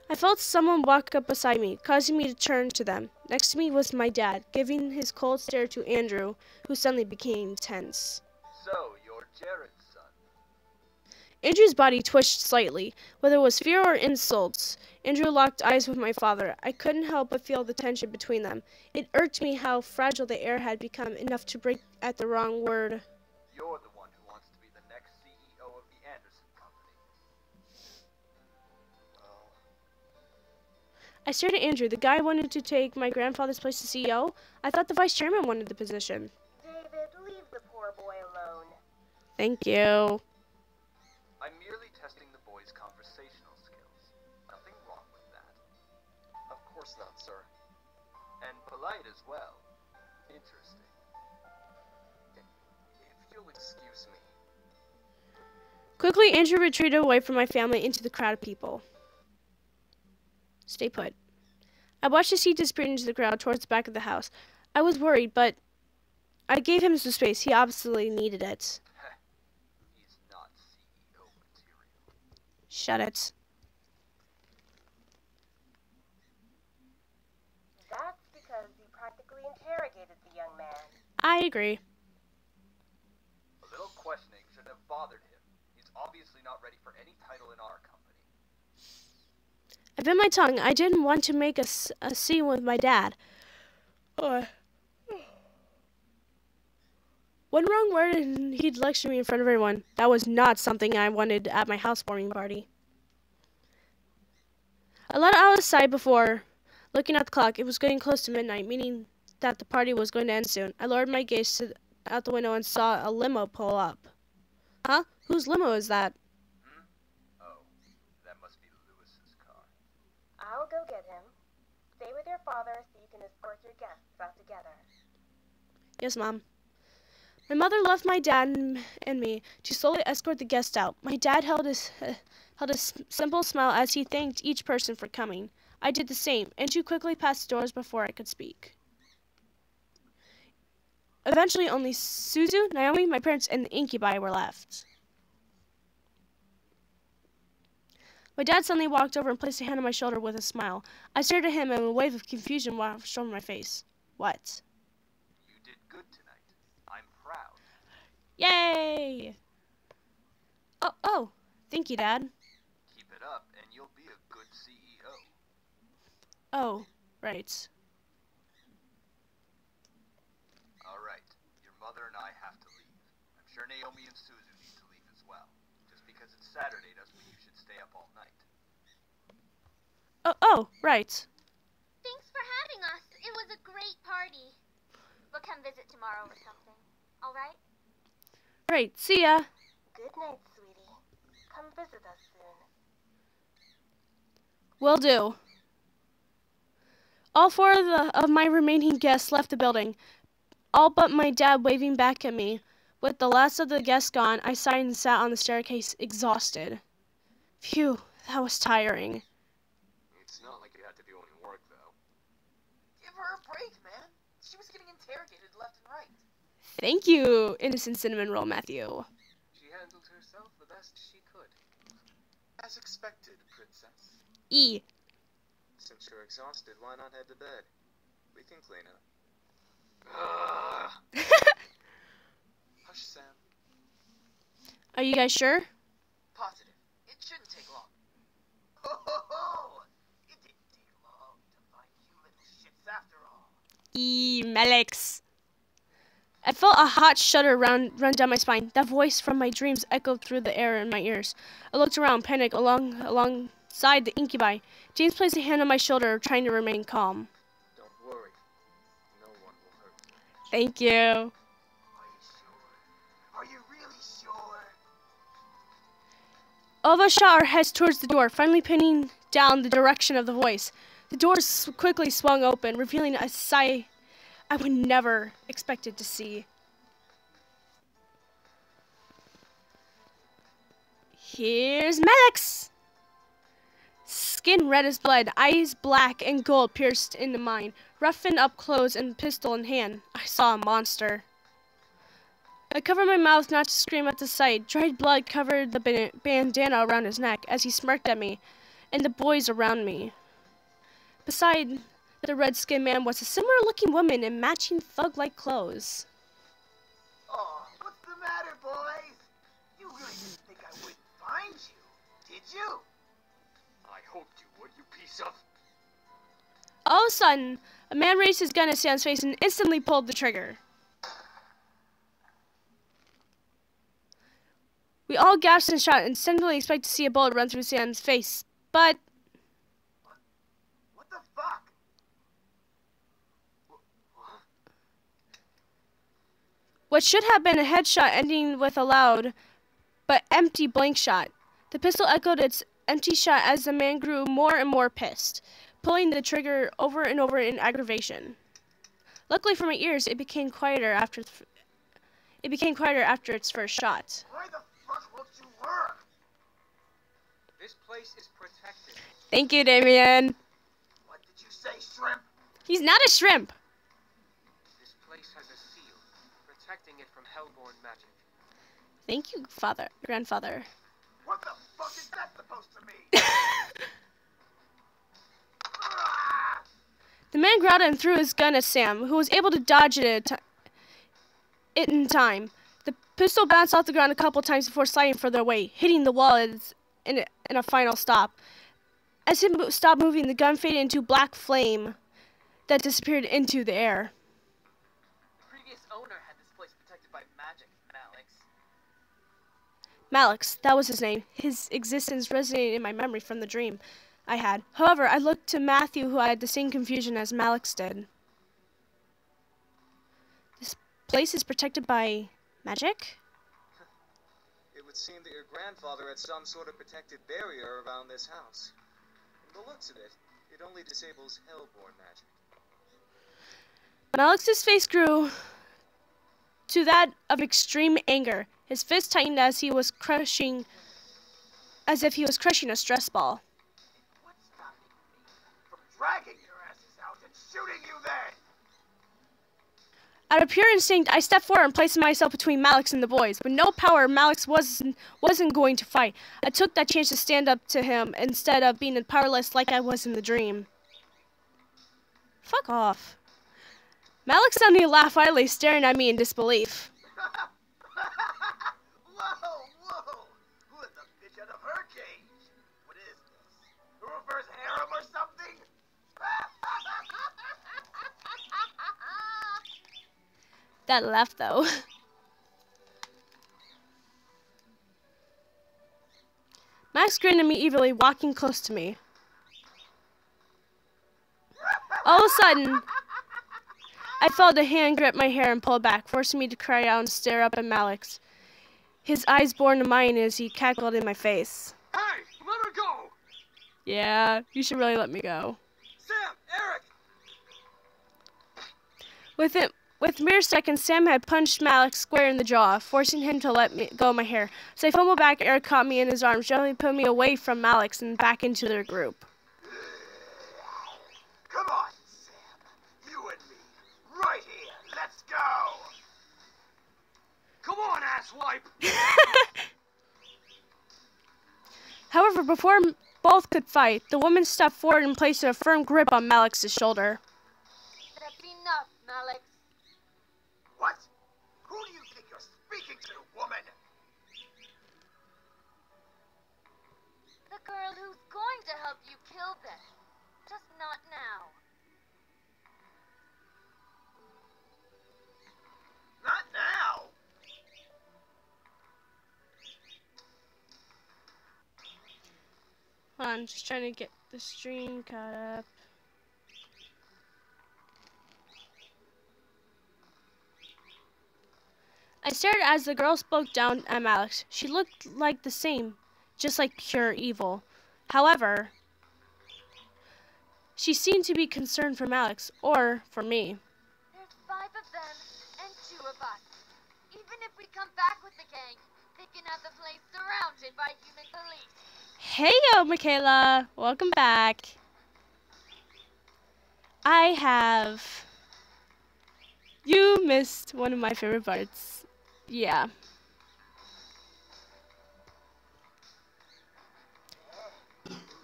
I felt someone walk up beside me, causing me to turn to them. Next to me was my dad, giving his cold stare to Andrew, who suddenly became tense. So, you're Jared's son. Andrew's body twitched slightly. Whether it was fear or insults, Andrew locked eyes with my father. I couldn't help but feel the tension between them. It irked me how fragile the air had become, enough to break at the wrong word. You're the one who wants to be the next CEO of the Anderson Company. I stared at Andrew. The guy wanted to take my grandfather's place as CEO. I thought the vice chairman wanted the position. David, leave the poor boy alone. Thank you. I'm merely testing the boy's conversational skills. Nothing wrong with that. Of course not, sir. And polite as well. Interesting. If you'll excuse me. Quickly, Andrew retreated away from my family into the crowd of people. Stay put. I watched as he disappeared into the crowd towards the back of the house. I was worried, but I gave him some space. He obviously needed it. He's not CEO material. Shut it. That's because you practically interrogated the young man. I agree. A little questioning shouldn't have bothered him. He's obviously not ready for any title in our company. I bit my tongue. I didn't want to make a scene with my dad. One wrong word and he'd lecture me in front of everyone. That was not something I wanted at my housewarming party. I let out a sigh before looking at the clock. It was getting close to midnight, meaning that the party was going to end soon. I lowered my gaze out the window and saw a limo pull up. Huh? Whose limo is that? Oh, that must be Lewis's car. I'll go get him. Stay with your father so you can escort your guests out together. Yes, Mom. My mother left my dad and me to slowly escort the guests out. My dad held a simple smile as he thanked each person for coming. I did the same, and Andrew quickly passed the doors before I could speak. Eventually, only Suzu, Naomi, my parents, and the incubi were left. My dad suddenly walked over and placed a hand on my shoulder with a smile. I stared at him and a wave of confusion washed over my face. What? You did good tonight. I'm proud. Yay! Oh, thank you, Dad. Keep it up and you'll be a good CEO. Oh, right. Alright, your mother and I have to leave. I'm sure Naomi and Suzu need to leave as well. Just because it's Saturday doesn't mean you should stay up all night. Oh, right. Thanks for having us. It was a great party. We'll come visit tomorrow or something. All right? Right, see ya. Good night, sweetie. Come visit us soon. Will do. All four of my remaining guests left the building, all but my dad waving back at me. With the last of the guests gone, I sighed and sat on the staircase, exhausted. Phew, that was tiring. It's not like you had to do any work, though. Give her a break, man. She was getting interrogated left and right. Thank you, innocent cinnamon roll, Matthew. She handled herself the best she could. As expected, princess. E. Since you're exhausted, why not head to bed? We can clean up. Hush, Sam. Are you guys sure? Positive. It shouldn't take long. Ho ho ho! It didn't take long to find you little shits after all. Melix. I felt a hot shudder run down my spine. That voice from my dreams echoed through the air in my ears. I looked around, panic alongside the incubi. James placed a hand on my shoulder, trying to remain calm. Don't worry. No one will hurt you. Thank you. Are you sure? Are you really sure? All of us shot our heads towards the door, finally pinning down the direction of the voice. The doors quickly swung open, revealing a sight I would never expected to see. Here's Melix! Skin red as blood, eyes black and gold pierced into mine, roughened up clothes and pistol in hand. I saw a monster. I covered my mouth not to scream at the sight. Dried blood covered the bandana around his neck as he smirked at me and the boys around me. Beside the red-skinned man was a similar-looking woman in matching thug-like clothes. Oh, what's the matter, boys? You really didn't think I wouldn't find you, did you? I hoped you would, you piece of... All of a sudden, a man raised his gun at Sam's face and instantly pulled the trigger. We all gasped and shot, instantly expect to see a bullet run through Sam's face, but... What the what should have been a headshot ending with a loud but empty blank shot. The pistol echoed its empty shot as the man grew more and more pissed, pulling the trigger over and over in aggravation. Luckily for my ears, it became quieter after its first shot. Why the fuck won't you work? This place is protected. Thank you, Damien. What did you say, shrimp? He's not a shrimp. This place has a seal, protecting it from hellborn magic. Thank you, grandfather. What the fuck is that supposed to mean? The man growled and threw his gun at Sam, who was able to dodge it in time. The pistol bounced off the ground a couple times before sliding further away, hitting the wall in a final stop. As it stopped moving, the gun faded into black flame that disappeared into the air. The previous owner had this place protected by magic, Alex. Malix, that was his name. His existence resonated in my memory from the dream I had. However, I looked to Matthew, who had the same confusion as Malix did. This place is protected by magic? It would seem that your grandfather had some sort of protective barrier around this house. From the looks of it, it only disables hellborn magic. Malix's face grew to that of extreme anger. His fist tightened as if he was crushing a stress ball. What's stopping me from dragging your asses out and shooting you then? Out of pure instinct, I stepped forward and placed myself between Malix and the boys. With no power, Malix wasn't going to fight. I took that chance to stand up to him instead of being powerless like I was in the dream. Fuck off. Malix suddenly laughed wildly, staring at me in disbelief. Whoa! Who let the bitch out of her cage? What is this? A reverse harem or something? That laugh, though. Max grinned at me evilly, walking close to me. All of a sudden, I felt a hand grip my hair and pull back, forcing me to cry out and stare up at Malix. His eyes bored into mine as he cackled in my face. Hey, let her go! Yeah, you should really let me go. Sam, Eric! With mere seconds, Sam had punched Malix square in the jaw, forcing him to let me go of my hair. So I fumbled back. Eric caught me in his arms, gently put me away from Malix and back into their group. Come on, Sam. You and me. Right here. Let's go. Come on, asswipe! However, before both could fight, the woman stepped forward and placed a firm grip on Malix's shoulder. That's enough, Alex. What? Who do you think you're speaking to, woman? The girl who's going to help you kill them. Just not now. Not now. Hold on, just trying to get the stream caught up. I stared as the girl spoke down at Malix. She looked like the same, just like pure evil. However, she seemed to be concerned for Malix, or for me. There's 5 of them and 2 of us. Even if we come back with the gang, they can have the place surrounded by human police. Heyo, Michaela. Welcome back. You missed one of my favorite parts. Yeah.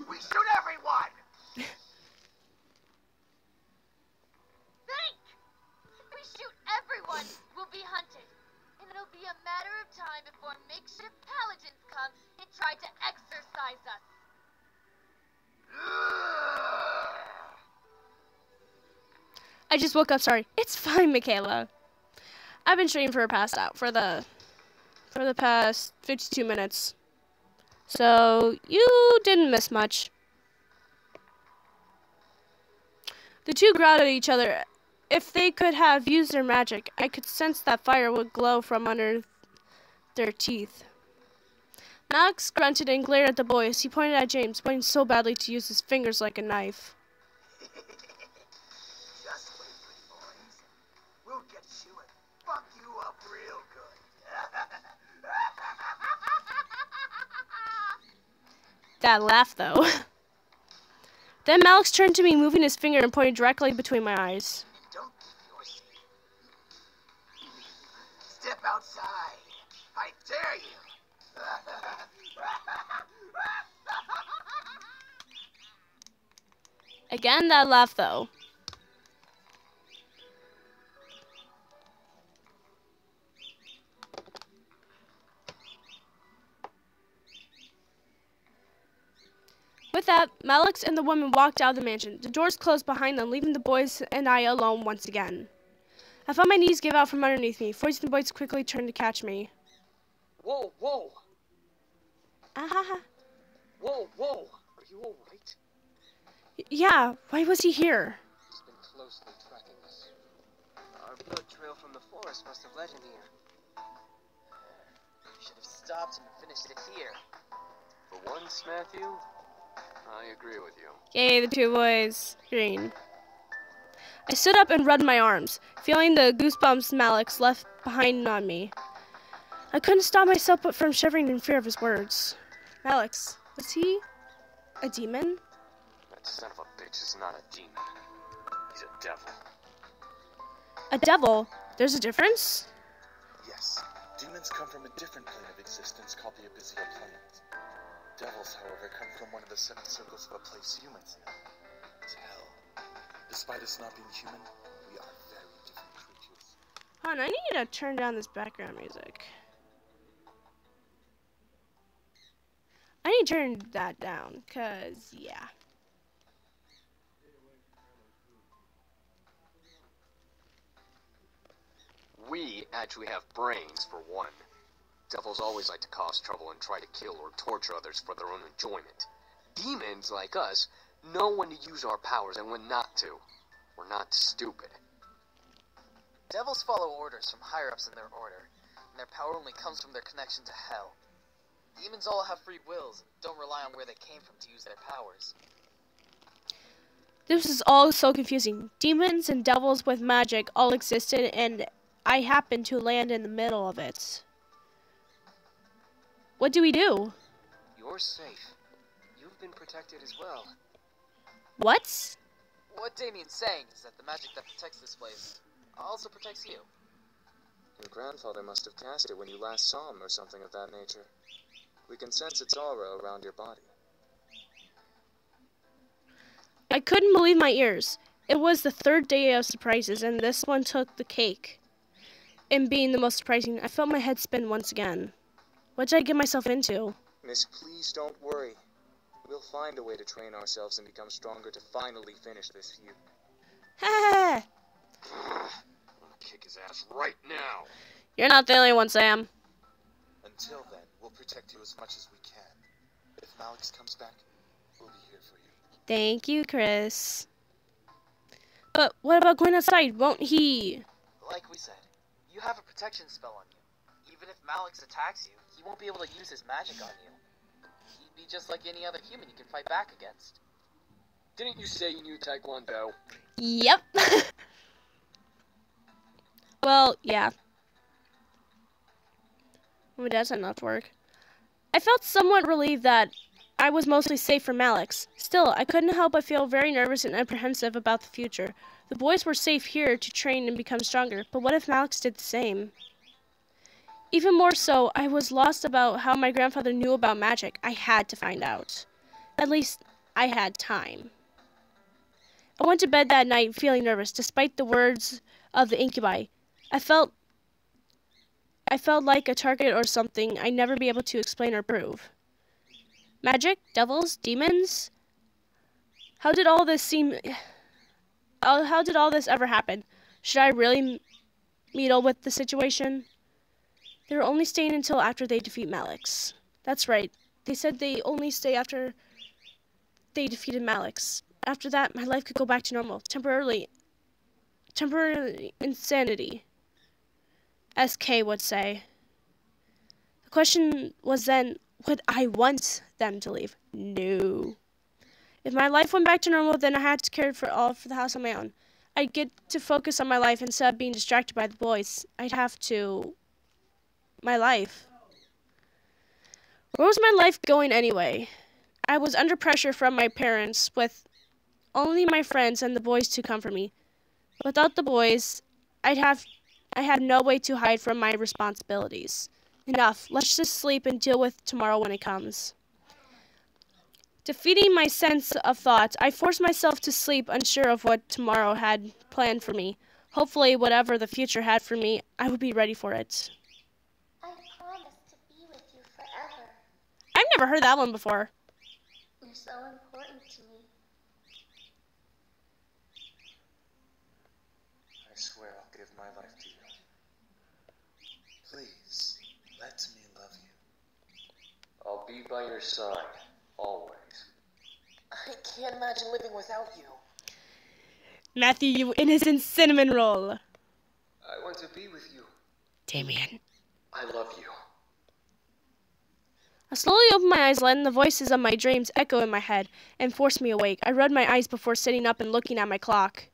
We shoot everyone. Think! If we shoot everyone, we'll be hunted. And it'll be a matter of time before makeshift paladins come and try to exorcise us. I just woke up, sorry. It's fine, Michaela. I've been streaming for the past 52 minutes. So, you didn't miss much. The two growled at each other if they could have used their magic, I could sense that fire would glow from under their teeth. Max grunted and glared at the boys. He pointed at James, wanting so badly to use his fingers like a knife. Just wait, pretty boys. We'll get you and fuck you up real good. That laugh, though. Then Malix turned to me, moving his finger and pointing directly between my eyes. Don't keep your seat. Step outside. I dare you. Again, that laugh, though. With that, Malix and the woman walked out of the mansion. The doors closed behind them, leaving the boys and I alone once again. I felt my knees give out from underneath me. Boys and boys quickly turned to catch me. Whoa, whoa! Ah. Whoa, whoa! Are you alright? Yeah, why was he here? He's been closely tracking us. Our blood trail from the forest must have led him here. Should have stopped and finished it here. For once, Matthew, I agree with you. Yay, the two boys. Green. I stood up and rubbed my arms, feeling the goosebumps Malix left behind on me. I couldn't stop myself but from shivering in fear of his words. Malix, was he a demon? That son of a bitch is not a demon. He's a devil. A devil? There's a difference? Yes, demons come from a different plane of existence called the abyssal planet. Devils, however, come from one of the seven circles of a place humans know. It's hell. Despite us not being human, we are very different creatures. Hon, I need to turn down this background music. I need to turn that down, cause yeah. We actually have brains, for one. Devils always like to cause trouble and try to kill or torture others for their own enjoyment. Demons, like us, know when to use our powers and when not to. We're not stupid. Devils follow orders from higher-ups in their order, and their power only comes from their connection to hell. Demons all have free wills and don't rely on where they came from to use their powers. This is all so confusing. Demons and devils with magic all existed, and I happened to land in the middle of it. What do we do? You're safe. You've been protected as well. What? What Damien's saying is that the magic that protects this place also protects you. Your grandfather must have cast it when you last saw him or something of that nature. We can sense its aura around your body. I couldn't believe my ears. It was the third day of surprises, and this one took the cake. In being the most surprising, I felt my head spin once again. What did I get myself into? Miss, please don't worry. We'll find a way to train ourselves and become stronger to finally finish this feud. Ha! I'm gonna kick his ass right now. You're not the only one, Sam. Until then, we'll protect you as much as we can. If Malix comes back, we'll be here for you. Thank you, Chris. But what about going outside? Won't he? Like we said, you have a protection spell on you. Even if Malix attacks you, he won't be able to use his magic on you. He'd be just like any other human you can fight back against. Didn't you say you knew Taekwondo? Yep. Well, yeah. My dad's not enough work. I felt somewhat relieved that I was mostly safe from Malix. Still, I couldn't help but feel very nervous and apprehensive about the future. The boys were safe here to train and become stronger, but what if Malix did the same? Even more so, I was lost about how my grandfather knew about magic. I had to find out. At least, I had time. I went to bed that night feeling nervous, despite the words of the incubi. I felt like a target or something I'd never be able to explain or prove. Magic? Devils? Demons? How did all this ever happen? Should I really meddle with the situation? They were only staying until after they defeat Malix. That's right. They said they only stay after they defeated Malix. After that, my life could go back to normal, temporarily. temporary insanity, as Kay would say. The question was then, would I want them to leave? No. If my life went back to normal, then I had to care for the house on my own. I'd get to focus on my life instead of being distracted by the boys. I'd have to... my life. Where was my life going anyway? I was under pressure from my parents, with only my friends and the boys to comfort me. Without the boys, I had no way to hide from my responsibilities. Enough. Let's just sleep and deal with tomorrow when it comes. Defeating my sense of thought, I forced myself to sleep, unsure of what tomorrow had planned for me. Hopefully, whatever the future had for me, I would be ready for it. I promise to be with you forever. I've never heard that one before. You're so important to me. I swear I'll give my life to you. Please, let me love you. I'll be by your side, always. I can't imagine living without you. Matthew, you innocent cinnamon roll. I want to be with you. Damien. I love you. I slowly opened my eyes, letting the voices of my dreams echo in my head and force me awake. I rubbed my eyes before sitting up and looking at my clock.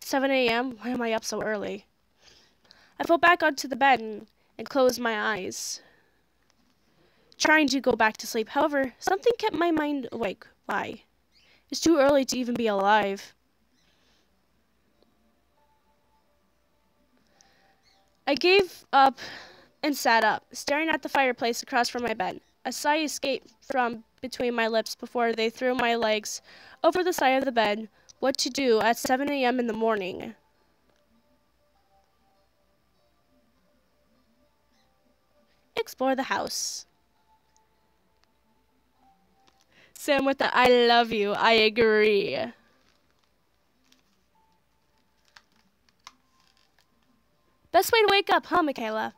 7 a.m.? Why am I up so early? I fell back onto the bed and closed my eyes, trying to go back to sleep. However, something kept my mind awake. Why? It's too early to even be alive. I gave up and sat up, staring at the fireplace across from my bed. A sigh escaped from between my lips before they threw my legs over the side of the bed. What to do at 7 a.m. in the morning? Explore the house. Sam with the I love you. I agree. Best way to wake up, huh, Michaela?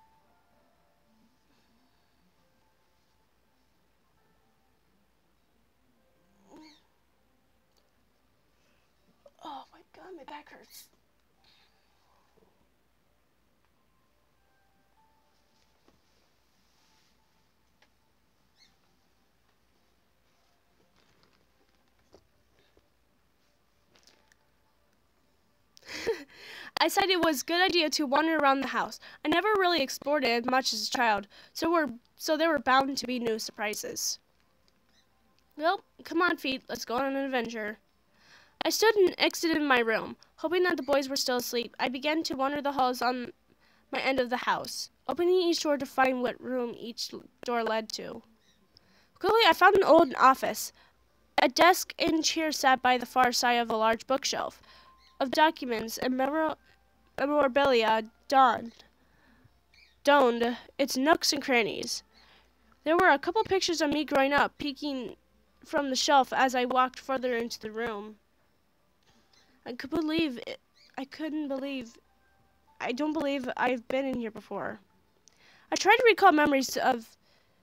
Oh my god, my back hurts. I said it was a good idea to wander around the house. I never really explored it much as a child, so there were bound to be new surprises. Well, come on, feet, let's go on an adventure. I stood and exited my room, hoping that the boys were still asleep. I began to wander the halls on my end of the house, opening each door to find what room each door led to. Quickly, I found an old office. A desk and chair sat by the far side of a large bookshelf of documents and memorabilia doned its nooks and crannies. There were a couple pictures of me growing up, peeking from the shelf as I walked further into the room. I don't believe I've been in here before. I tried to recall memories of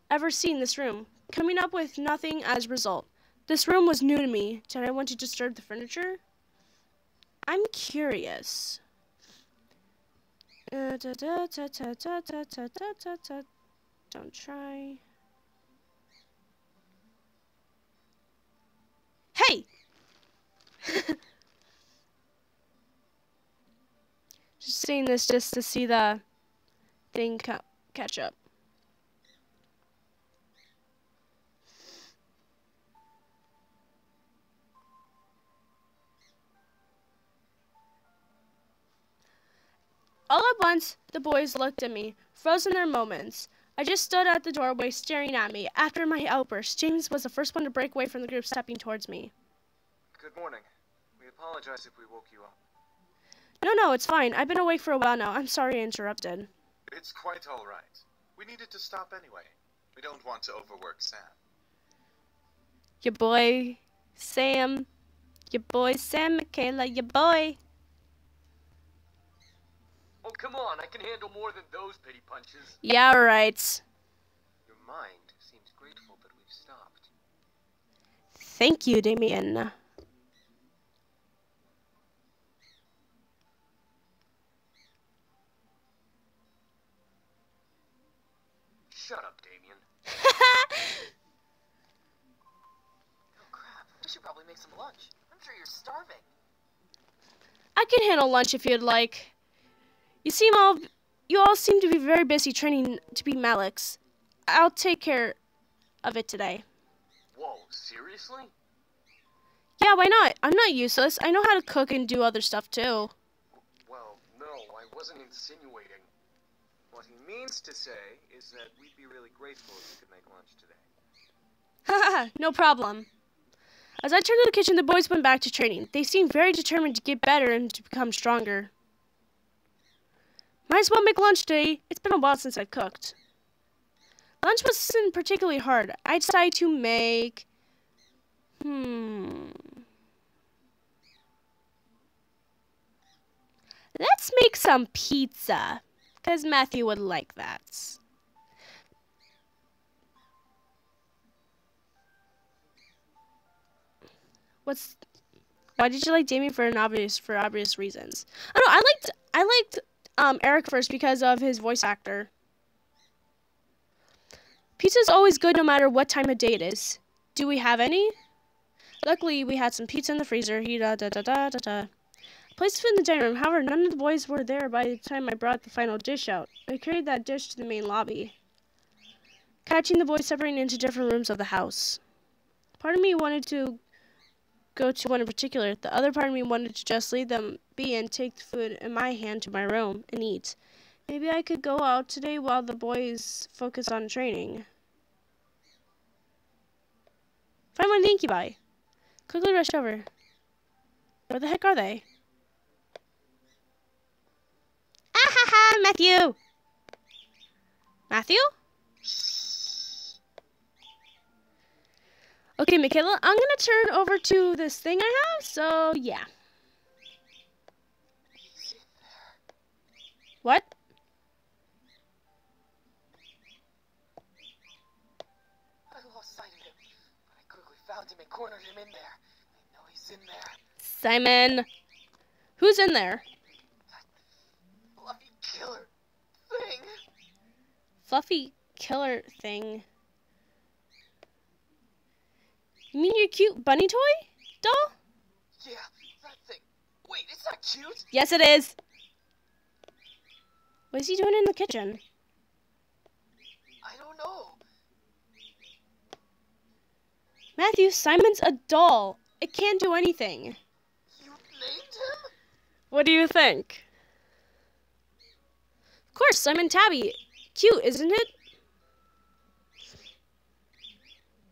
ever seeing this room, coming up with nothing as a result. This room was new to me. Did I want to disturb the furniture? I'm curious. Don't try. Hey! Just saying this just to see the thing catch up. All at once, the boys looked at me, frozen their moments. I just stood at the doorway, staring at me. After my outburst, James was the first one to break away from the group, stepping towards me. Good morning. We apologize if we woke you up. No, it's fine. I've been awake for a while now. I'm sorry I interrupted. It's quite all right. We needed to stop anyway. We don't want to overwork Sam. Your boy, Sam. Your boy, Sam, Michaela, your boy. Oh, come on. I can handle more than those pity punches. Yeah, right. Your mind seems grateful that we've stopped. Thank you, Damien. Shut up, Damien. Oh crap, we should probably make some lunch. I'm sure you're starving. I can handle lunch if you'd like. You all seem to be very busy training to be Maliks. I'll take care of it today. Whoa, seriously? Yeah, why not? I'm not useless. I know how to cook and do other stuff too. Well, no, I wasn't insinuating. What he means to say is that we'd be really grateful if you could make lunch today. Haha, no problem. As I turned to the kitchen, the boys went back to training. They seemed very determined to get better and to become stronger. Might as well make lunch today. It's been a while since I've cooked. Lunch wasn't particularly hard. I decided to make... Let's make some pizza. Because Matthew would like that. Why did you like Damien for obvious reasons? I don't know, I liked Eric first because of his voice actor. Pizza's always good no matter what time of day it is. Do we have any? Luckily, we had some pizza in the freezer. I placed food in the dining room. However, none of the boys were there by the time I brought the final dish out. I carried that dish to the main lobby, catching the boys separating into different rooms of the house. Part of me wanted to go to one in particular. The other part of me wanted to just leave them be and take the food in my hand to my room and eat. Maybe I could go out today while the boys focus on training. Find one of the incubi. Quickly rushed over. Where the heck are they? Ah ha ha, Matthew! Matthew? Okay, Michaela, I'm gonna turn over to this thing I have, so yeah. What? I lost sight of him, but I quickly found him and cornered him in there. I know he's in there. Simon. Who's in there? That fluffy killer thing. Fluffy killer thing. You mean your cute bunny toy doll? Yeah, that thing. Wait, it's not cute. Yes, it is. What is he doing in the kitchen? I don't know. Matthew, Simon's a doll. It can't do anything. You named him? What do you think? Of course, Simon Tabby. Cute, isn't it?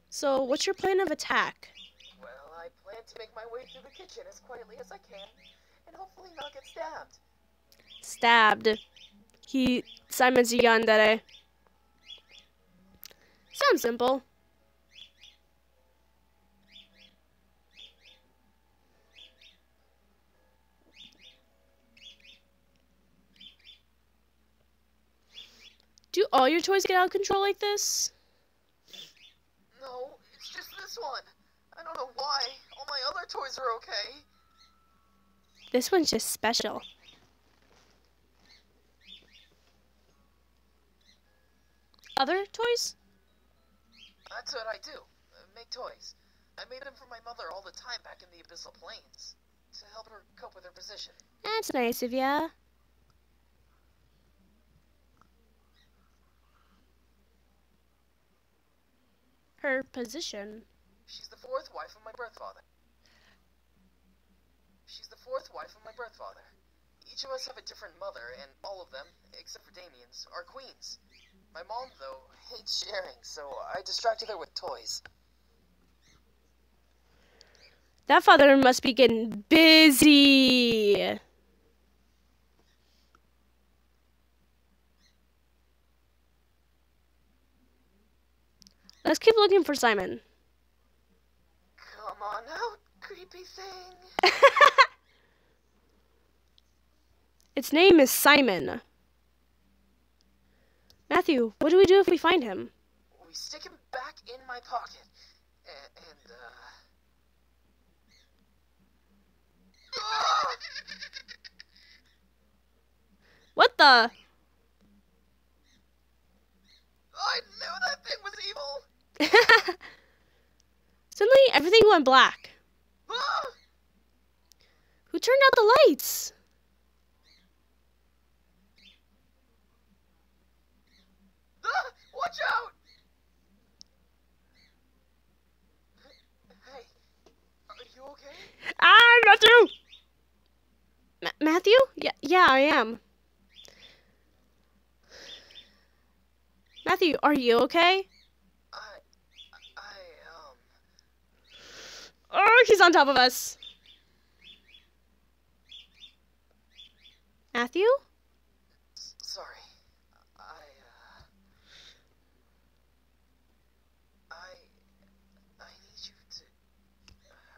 So, what's your plan of attack? Well, I plan to make my way through the kitchen as quietly as I can, and hopefully not get stabbed. Stabbed. Simon's a yandere. Sounds simple. Do all your toys get out of control like this? No, it's just this one. I don't know why. All my other toys are okay. This one's just special. Other toys? That's what I do. Make toys. I made them for my mother all the time back in the Abyssal Plains, to help her cope with her position. That's nice of ya. Her position. She's the fourth wife of my birth father. Each of us have a different mother, and all of them, except for Damien's, are queens. My mom, though, hates sharing, so I distracted her with toys. That father must be getting busy. Let's keep looking for Simon. Come on out, creepy thing. Its name is Simon. Matthew, what do we do if we find him? We stick him back in my pocket. What the? I went black. Who turned out the lights? Watch out! Hey, are you okay? Ah, Matthew! Matthew? Yeah, I am. Matthew, are you okay? Oh, he's on top of us. Matthew? Sorry. I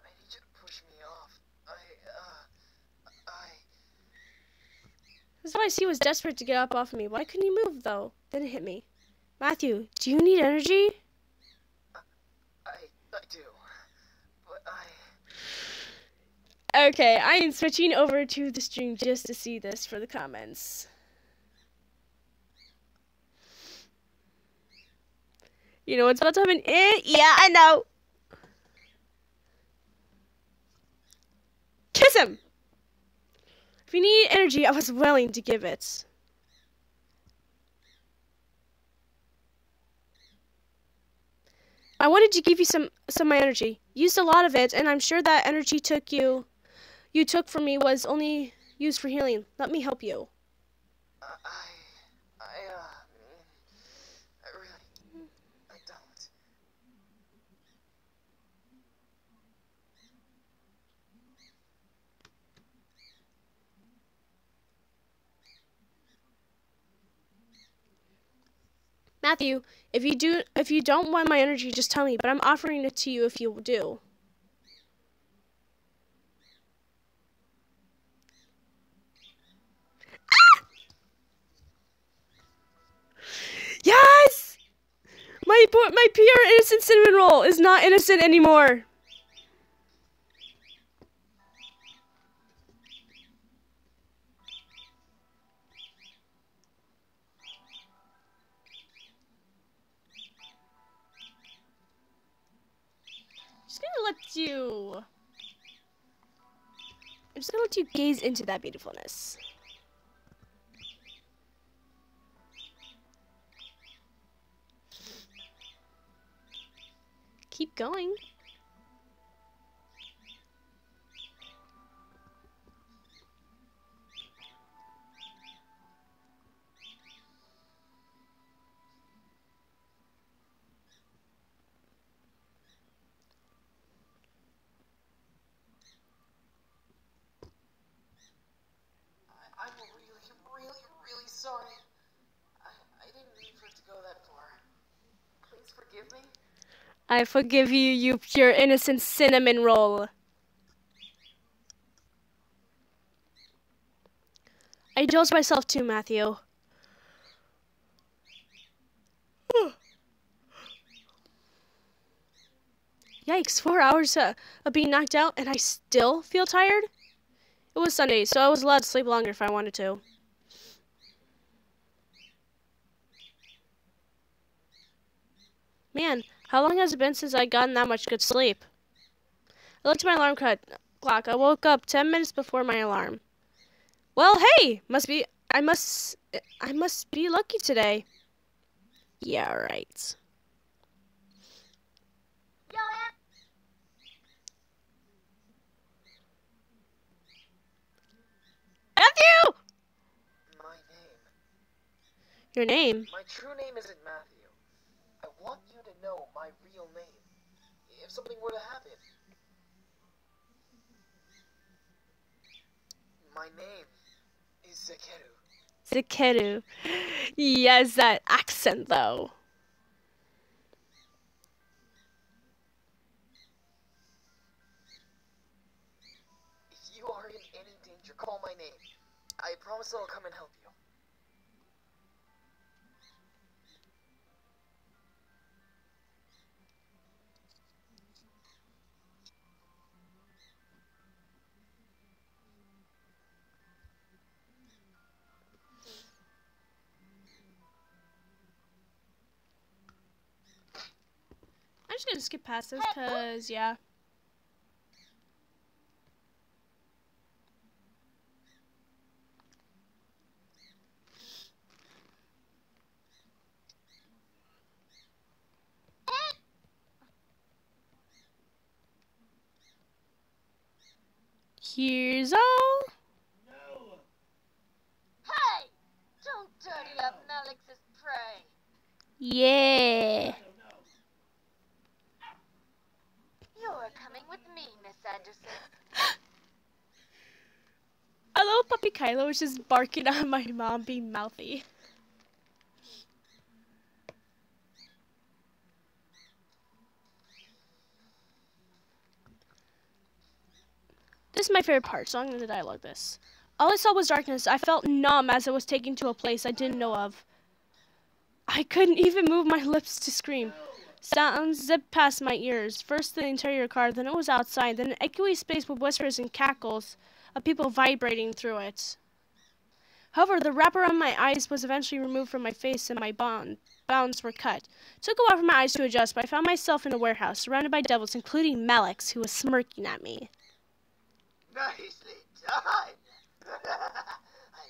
need you to push me off. This device, he was desperate to get up off of me. Why couldn't he move, though? Then it hit me. Matthew, do you need energy? I do. But Okay, I am switching over to the stream just to see this for the comments. You know what's about to happen? Yeah, I know. Kiss him! If you need energy, I was willing to give it. I wanted to give you some of my energy. Used a lot of it, and I'm sure that energy you took from me was only used for healing. Let me help you. I don't. Matthew, if you don't want my energy, just tell me, but I'm offering it to you if you do. Ah! Yes! My pure innocent cinnamon roll is not innocent anymore. I'm just gonna let you gaze into that beautifulness. Keep going. I'm really sorry. I didn't mean for it to go that far. Please forgive me. I forgive you, you pure innocent cinnamon roll. I indulge myself too, Matthew. Yikes, 4 hours of being knocked out and I still feel tired? It was Sunday, so I was allowed to sleep longer if I wanted to. Man, how long has it been since I'd gotten that much good sleep? I looked at my alarm clock. I woke up 10 minutes before my alarm. Well, hey, I must be lucky today. Yeah, right. Matthew! My name. Your name? My true name isn't Matthew. I want you to know my real name. If something were to happen. My name is Zekeru. Zekeru. Yes, that accent, though. If you are in any danger, call my name. I promise I'll come and help you. I'm just gonna skip past this, cause, yeah. Here's all. Hey! Don't dirty up Malix's prey. Yeah. You're coming with me, Miss Anderson. Our little puppy Kylo was just barking at my mom being mouthy. This is my favorite part, so I'm going to dialogue this. All I saw was darkness. I felt numb as I was taken to a place I didn't know of. I couldn't even move my lips to scream. Sounds zipped past my ears. First the interior car, then it was outside, then an echoey space with whispers and cackles of people vibrating through it. However, the wrap around my eyes was eventually removed from my face and my bounds were cut. It took a while for my eyes to adjust, but I found myself in a warehouse, surrounded by devils, including Malix, who was smirking at me. Nicely done. I'm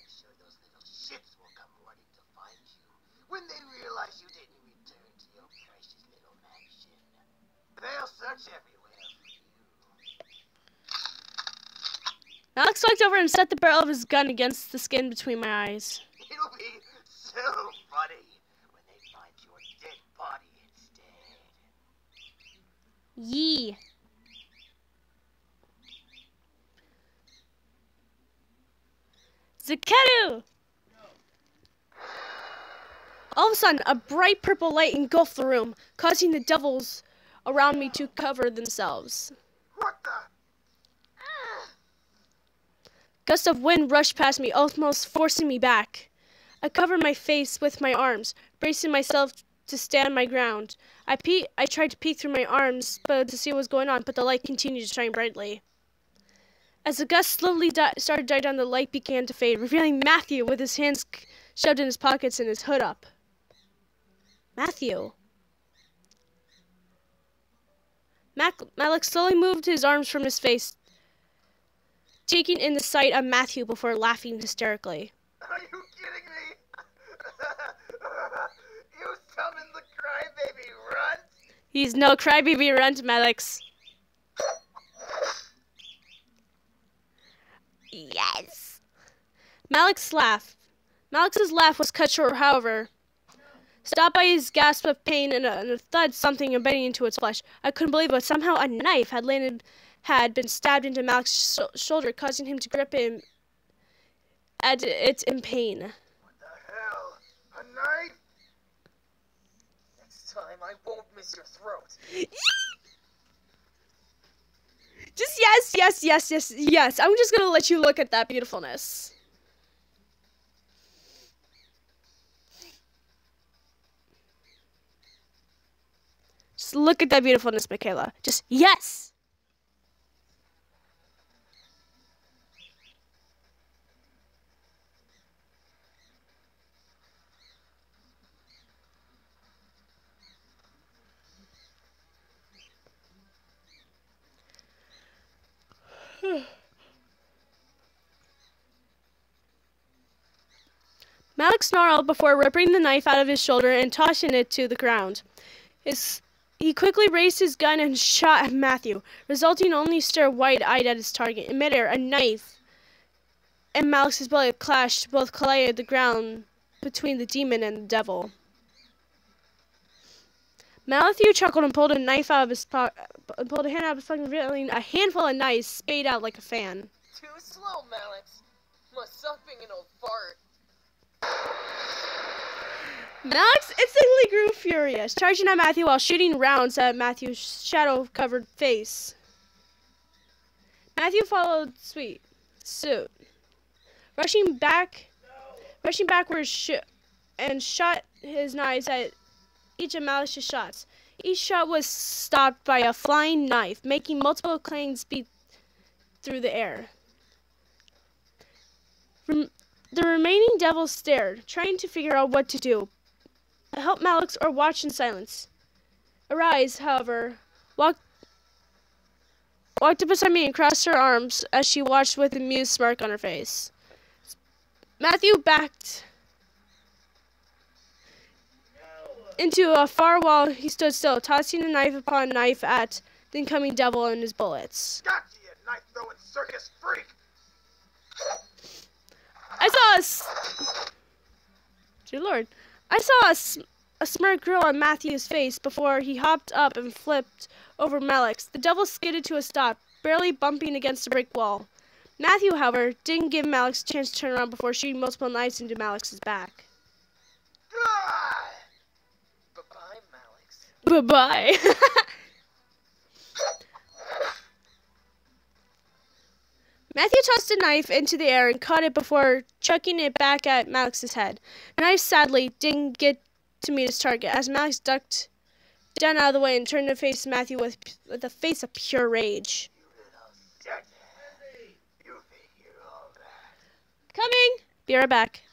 sure those little shits will come running to find you when they realize you didn't return to your precious little mansion. They'll search everywhere for you. Malix walked over and set the barrel of his gun against the skin between my eyes. It'll be so funny when they find your dead body instead. Yee. Zakeru! All of a sudden, a bright purple light engulfed the room, causing the devils around me to cover themselves. What the? Gusts of wind rushed past me, almost forcing me back. I covered my face with my arms, bracing myself to stand my ground. I tried to peek through my arms to see what was going on, but the light continued to shine brightly. As the gust slowly started to die down, the light began to fade, revealing Matthew with his hands shoved in his pockets and his hood up. Matthew. Malix slowly moved his arms from his face, taking in the sight of Matthew before laughing hysterically. Are you kidding me? You summoned the crybaby runt? He's no crybaby runt, Malix. Yes. Malix's laugh was cut short, however, stopped by his gasp of pain and a thud, something embedding into its flesh. I couldn't believe it, but somehow a knife had been stabbed into Malix's shoulder, causing him to grip him at it in pain. What the hell? A knife? Next time I won't miss your throat. Just yes. I'm just gonna let you look at that beautifulness. Just look at that beautifulness, Michaela. Just yes. Malix snarled before ripping the knife out of his shoulder and tossing it to the ground. He quickly raised his gun and shot at Matthew, resulting only stare wide-eyed at his target. In midair, a knife and Malix's bullet clashed, both collided the ground between the demon and the devil. Matthew chuckled and pulled a knife out of his pocket, pulled a hand out of his pocket, revealing a handful of knives spayed out like a fan. Too slow, Malix. Must suck being an old fart. Malix instantly grew furious, charging at Matthew while shooting rounds at Matthew's shadow-covered face. Matthew followed suit, rushing backwards and shot his knives at each of Malix's shots. Each shot was stopped by a flying knife, making multiple clangs beat through the air. The remaining devils stared, trying to figure out what to do. Help Malix or watch in silence. Arise, however, walked up beside me and crossed her arms as she watched with an amused smirk on her face. Matthew backed into a far wall. He stood still, tossing a knife upon knife at the incoming devil and his bullets. Gotcha, you knife-throwing circus freak! Dear Lord. I saw a smirk grow on Matthew's face before he hopped up and flipped over Malix. The devil skidded to a stop, barely bumping against a brick wall. Matthew, however, didn't give Malix a chance to turn around before shooting multiple knives into Malix's back. Bye-bye, Malix. Bye-bye. Matthew tossed a knife into the air and caught it before chucking it back at Malix's head. The knife, sadly, didn't get to meet its target, as Malix ducked down out of the way and turned to face Matthew with a face of pure rage. Coming! Be right back.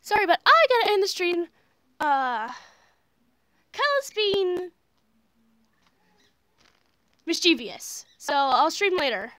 Sorry, but I gotta end the stream. Kyle's being mischievous, so I'll stream later.